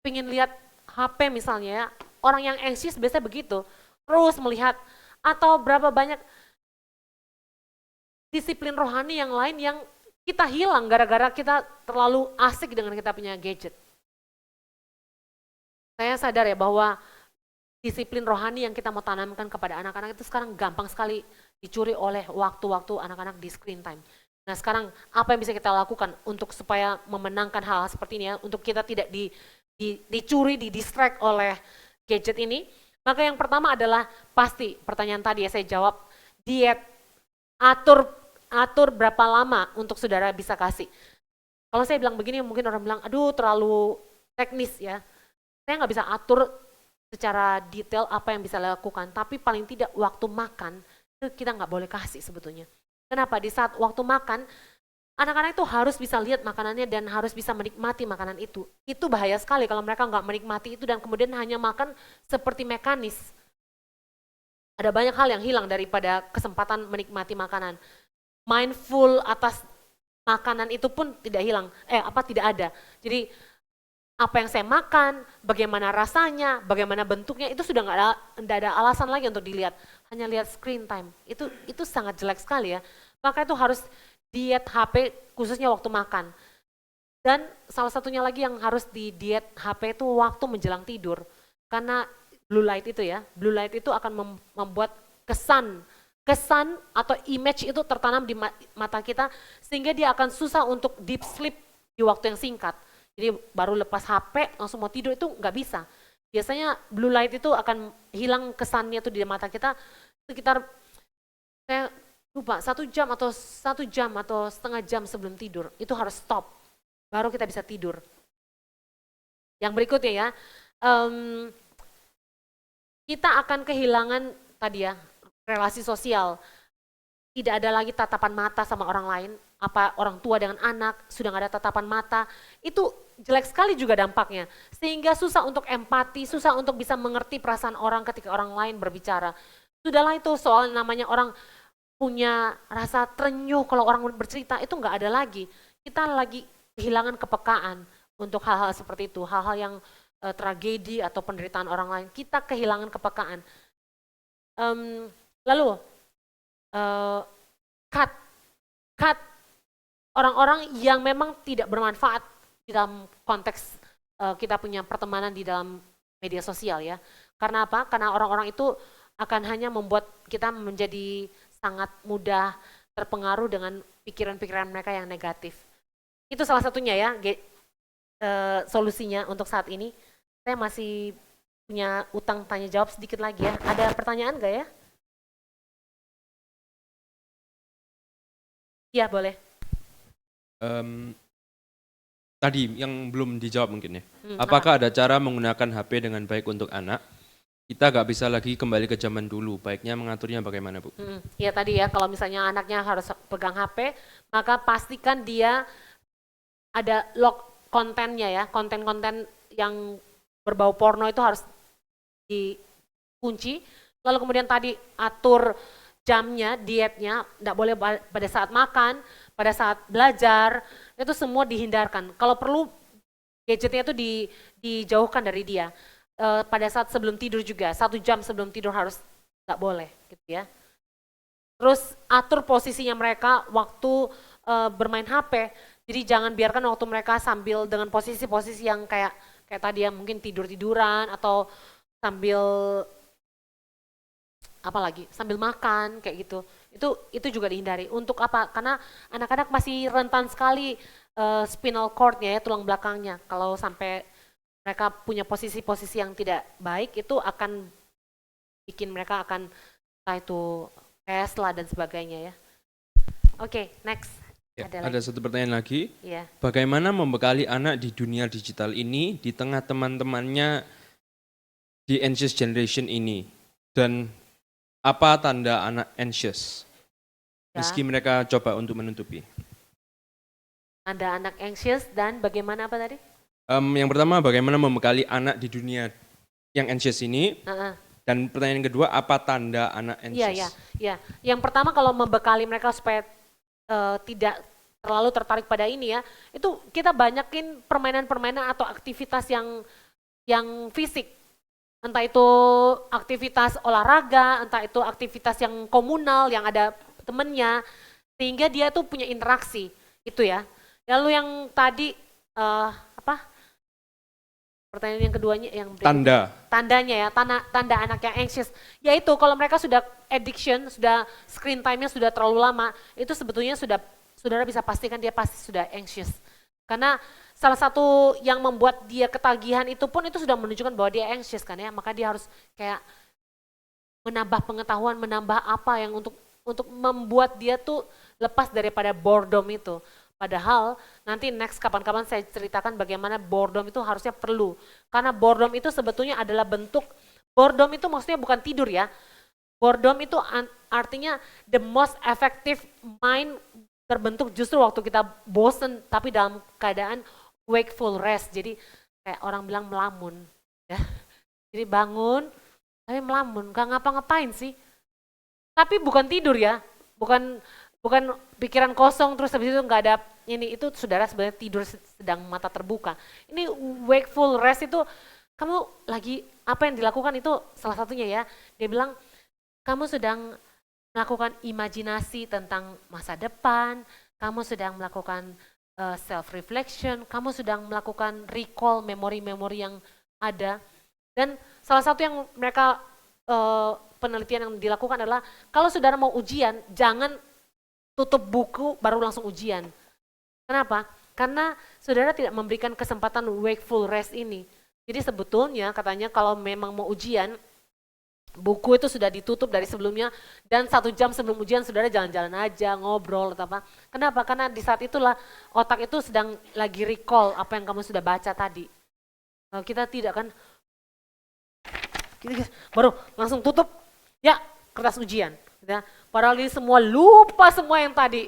pingin lihat HP misalnya ya, orang yang anxious biasanya begitu, terus melihat, atau berapa banyak disiplin rohani yang lain yang kita hilang gara-gara kita terlalu asik dengan kita punya gadget. Saya sadar ya bahwa disiplin rohani yang kita mau tanamkan kepada anak-anak itu sekarang gampang sekali dicuri oleh waktu-waktu anak-anak di screen time. Nah sekarang apa yang bisa kita lakukan untuk supaya memenangkan hal-hal seperti ini ya, untuk kita tidak dicuri, didistract oleh gadget ini. Maka yang pertama adalah pasti pertanyaan tadi ya saya jawab, diet, atur berapa lama untuk saudara bisa kasih. Kalau saya bilang begini mungkin orang bilang aduh terlalu teknis ya, saya nggak bisa atur secara detail apa yang bisa dilakukan, tapi paling tidak waktu makan itu kita nggak boleh kasih sebetulnya. Kenapa? Di saat waktu makan, anak-anak itu harus bisa lihat makanannya dan harus bisa menikmati makanan itu. Itu bahaya sekali kalau mereka nggak menikmati itu dan kemudian hanya makan seperti mekanis. Ada banyak hal yang hilang daripada kesempatan menikmati makanan. Mindful atas makanan itu pun tidak hilang, tidak ada. Jadi apa yang saya makan, bagaimana rasanya, bagaimana bentuknya, itu sudah nggak ada alasan lagi untuk dilihat. Hanya lihat screen time, itu sangat jelek sekali ya. Maka itu harus diet HP khususnya waktu makan. Dan salah satunya lagi yang harus di diet HP itu waktu menjelang tidur. Karena blue light itu akan membuat kesan atau image itu tertanam di mata kita sehingga dia akan susah untuk deep sleep di waktu yang singkat. Jadi baru lepas HP langsung mau tidur itu nggak bisa. Biasanya blue light itu akan hilang kesannya tuh di mata kita sekitar saya lupa 1 jam atau setengah jam sebelum tidur itu harus stop. Baru kita bisa tidur. Yang berikutnya ya, kita akan kehilangan tadi ya relasi sosial. Tidak ada lagi tatapan mata sama orang lain. Apa orang tua dengan anak sudah nggak ada tatapan mata, itu jelek sekali juga dampaknya. Sehingga susah untuk empati, susah untuk bisa mengerti perasaan orang ketika orang lain berbicara. Sudahlah itu soal namanya orang punya rasa terenyuh kalau orang bercerita, itu nggak ada lagi. Kita lagi kehilangan kepekaan untuk hal-hal seperti itu, hal-hal yang tragedi atau penderitaan orang lain. Kita kehilangan kepekaan. Lalu, cut orang-orang yang memang tidak bermanfaat di dalam konteks kita punya pertemanan di dalam media sosial ya. Karena apa? Karena orang-orang itu akan hanya membuat kita menjadi sangat mudah terpengaruh dengan pikiran-pikiran mereka yang negatif. Itu salah satunya ya solusinya untuk saat ini. Saya masih punya utang tanya jawab sedikit lagi ya. Ada pertanyaan nggak ya? Ya boleh. Tadi yang belum dijawab mungkin ya. Apakah ada cara menggunakan HP dengan baik untuk anak? Kita nggak bisa lagi kembali ke zaman dulu. Baiknya mengaturnya bagaimana, Bu? Ya tadi ya, kalau misalnya anaknya harus pegang HP, maka pastikan dia ada lock kontennya ya. Konten-konten yang berbau porno itu harus dikunci. Lalu kemudian tadi atur jamnya, dietnya, tidak boleh pada saat makan, pada saat belajar, itu semua dihindarkan. Kalau perlu gadgetnya itu dijauhkan dari dia. Pada saat sebelum tidur juga, 1 jam sebelum tidur harus nggak boleh gitu ya. Terus atur posisinya mereka waktu bermain HP. Jadi jangan biarkan waktu mereka sambil dengan posisi-posisi yang kayak tadi ya mungkin tidur-tiduran atau sambil apalagi sambil makan kayak gitu. Itu juga dihindari. Untuk apa? Karena anak-anak masih rentan sekali spinal cord-nya ya, tulang belakangnya. Kalau sampai mereka punya posisi-posisi yang tidak baik, itu akan bikin mereka akan entah itu Tesla dan sebagainya ya. Oke, next. Ya, ada satu pertanyaan lagi. Ya. Bagaimana membekali anak di dunia digital ini di tengah teman-temannya di anxious generation ini? Dan apa tanda anak anxious? Meski mereka coba untuk menutupi. Tanda anak anxious dan bagaimana apa tadi? Yang pertama, bagaimana membekali anak di dunia yang anxious ini? Dan pertanyaan kedua, apa tanda anak anxious? Iya. Yang pertama kalau membekali mereka supaya tidak terlalu tertarik pada ini ya, itu kita banyakin permainan-permainan atau aktivitas yang fisik. entah itu aktivitas olahraga, entah itu aktivitas yang komunal, yang ada temennya, sehingga dia tuh punya interaksi, itu ya. Lalu yang tadi, apa, pertanyaan yang keduanya, yang tandanya ya, tanda anak yang anxious, yaitu kalau mereka sudah addiction, sudah screen time-nya sudah terlalu lama, itu sebetulnya saudara bisa pastikan dia pasti sudah anxious. Karena salah satu yang membuat dia ketagihan itu pun itu sudah menunjukkan bahwa dia anxious kan ya, maka dia harus kayak menambah pengetahuan, menambah apa yang untuk membuat dia tuh lepas daripada boredom itu. Padahal nanti next kapan-kapan saya ceritakan bagaimana boredom itu harusnya perlu. Karena boredom itu sebetulnya adalah bentuk, boredom itu maksudnya bukan tidur ya. Boredom itu artinya the most effective mind terbentuk justru waktu kita bosen tapi dalam keadaan wakeful rest. Jadi kayak orang bilang melamun. Ya. Jadi bangun tapi melamun, gak ngapa-ngapain sih. Tapi bukan tidur ya, bukan pikiran kosong terus habis itu nggak ada ini, itu saudara sebenarnya tidur sedang mata terbuka. Ini wakeful rest itu kamu lagi apa yang dilakukan itu salah satunya ya. Dia bilang kamu sedang melakukan imajinasi tentang masa depan, kamu sedang melakukan self reflection, kamu sedang melakukan recall memori-memori yang ada. Dan salah satu yang mereka penelitian yang dilakukan adalah kalau saudara mau ujian jangan tutup buku baru langsung ujian. Kenapa? Karena saudara tidak memberikan kesempatan wakeful rest ini. Jadi sebetulnya katanya kalau memang mau ujian, buku itu sudah ditutup dari sebelumnya dan 1 jam sebelum ujian saudara jalan-jalan aja, ngobrol atau apa. Kenapa? Karena di saat itulah otak itu sedang lagi recall apa yang kamu sudah baca tadi. Kalau kita tidak kan, baru langsung tutup, ya kertas ujian. Ya, padahal ini semua lupa semua yang tadi.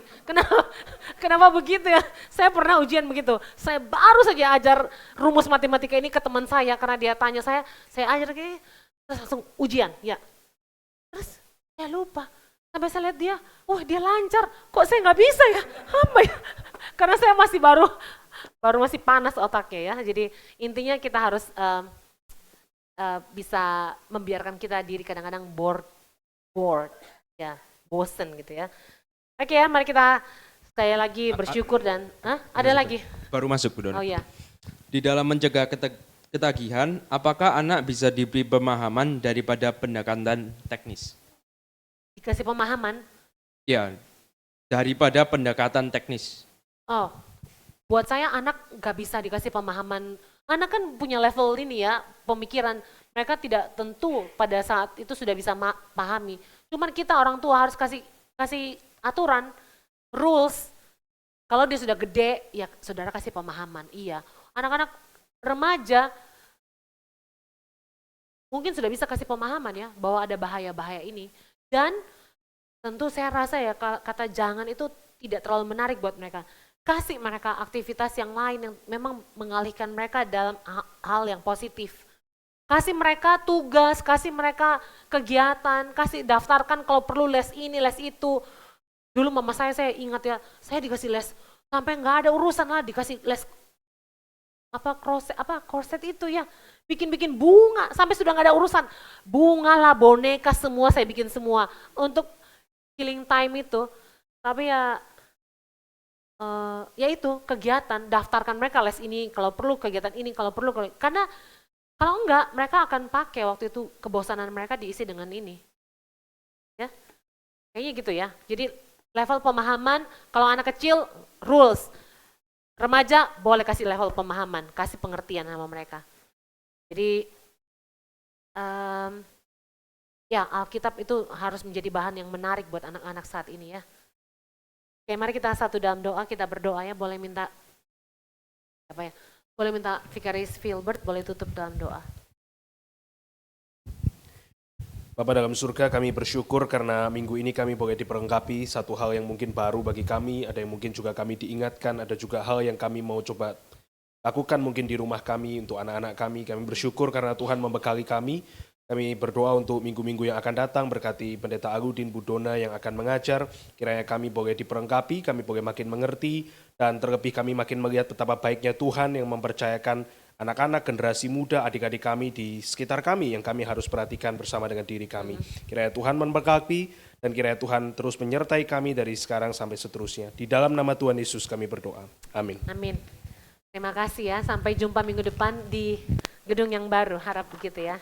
Kenapa begitu ya? Saya pernah ujian begitu. Saya baru saja ajar rumus matematika ini ke teman saya karena dia tanya saya ajar kayak terus langsung ujian, ya. Terus saya lupa. Sampai saya lihat dia, wah dia lancar. Kok saya nggak bisa ya? Apa ya? Karena saya masih baru masih panas otaknya ya. Jadi intinya kita harus bisa membiarkan kita diri kadang-kadang bored. Ya, bosen gitu ya. Oke ya, mari kita sekali lagi bersyukur dan ada lagi? Baru masuk Bu Dona. Oh iya. Di dalam mencegah ketagihan, apakah anak bisa diberi pemahaman daripada pendekatan teknis? Dikasih pemahaman? Ya, daripada pendekatan teknis. Oh, buat saya anak gak bisa dikasih pemahaman. Anak kan punya level ini ya, pemikiran. Mereka tidak tentu pada saat itu sudah bisa pahami. Cuman kita orang tua harus kasih aturan, rules. Kalau dia sudah gede, ya saudara kasih pemahaman. Iya, anak-anak remaja mungkin sudah bisa kasih pemahaman ya, bahwa ada bahaya-bahaya ini. Dan tentu saya rasa ya kata jangan itu tidak terlalu menarik buat mereka. Kasih mereka aktivitas yang lain yang memang mengalihkan mereka dalam hal yang positif. Kasih mereka tugas, kasih mereka kegiatan, kasih daftarkan kalau perlu les ini, les itu. Dulu mama saya ingat ya, saya dikasih les sampai nggak ada urusan lah dikasih les korset itu ya. Bikin bunga sampai sudah nggak ada urusan. Bunga lah, boneka semua saya bikin semua untuk killing time itu. Tapi ya itu kegiatan, daftarkan mereka les ini kalau perlu, kegiatan ini kalau perlu, karena kalau enggak, mereka akan pakai waktu itu kebosanan mereka diisi dengan ini. Ya, kayaknya gitu ya. Jadi level pemahaman, kalau anak kecil, rules. Remaja boleh kasih level pemahaman, kasih pengertian sama mereka. Jadi, ya Alkitab itu harus menjadi bahan yang menarik buat anak-anak saat ini ya. Oke, mari kita satu dalam doa, kita berdoa ya, boleh minta, apa ya? Boleh minta Vikaris Filbert, boleh tutup dalam doa. Bapa dalam surga, kami bersyukur karena minggu ini kami boleh diperlengkapi satu hal yang mungkin baru bagi kami, ada yang mungkin juga kami diingatkan, ada juga hal yang kami mau coba lakukan mungkin di rumah kami, untuk anak-anak kami. Kami bersyukur karena Tuhan membekali kami. Kami berdoa untuk minggu-minggu yang akan datang, berkati Pendeta Agudin, Bu Dona yang akan mengajar. Kiranya kami boleh diperlengkapi, kami boleh makin mengerti, dan terlebih kami makin melihat betapa baiknya Tuhan yang mempercayakan anak-anak, generasi muda, adik-adik kami di sekitar kami yang kami harus perhatikan bersama dengan diri kami. Kiranya Tuhan memberkati dan kiranya Tuhan terus menyertai kami dari sekarang sampai seterusnya. Di dalam nama Tuhan Yesus kami berdoa. Amin. Amin. Terima kasih ya, sampai jumpa minggu depan di gedung yang baru, harap begitu ya.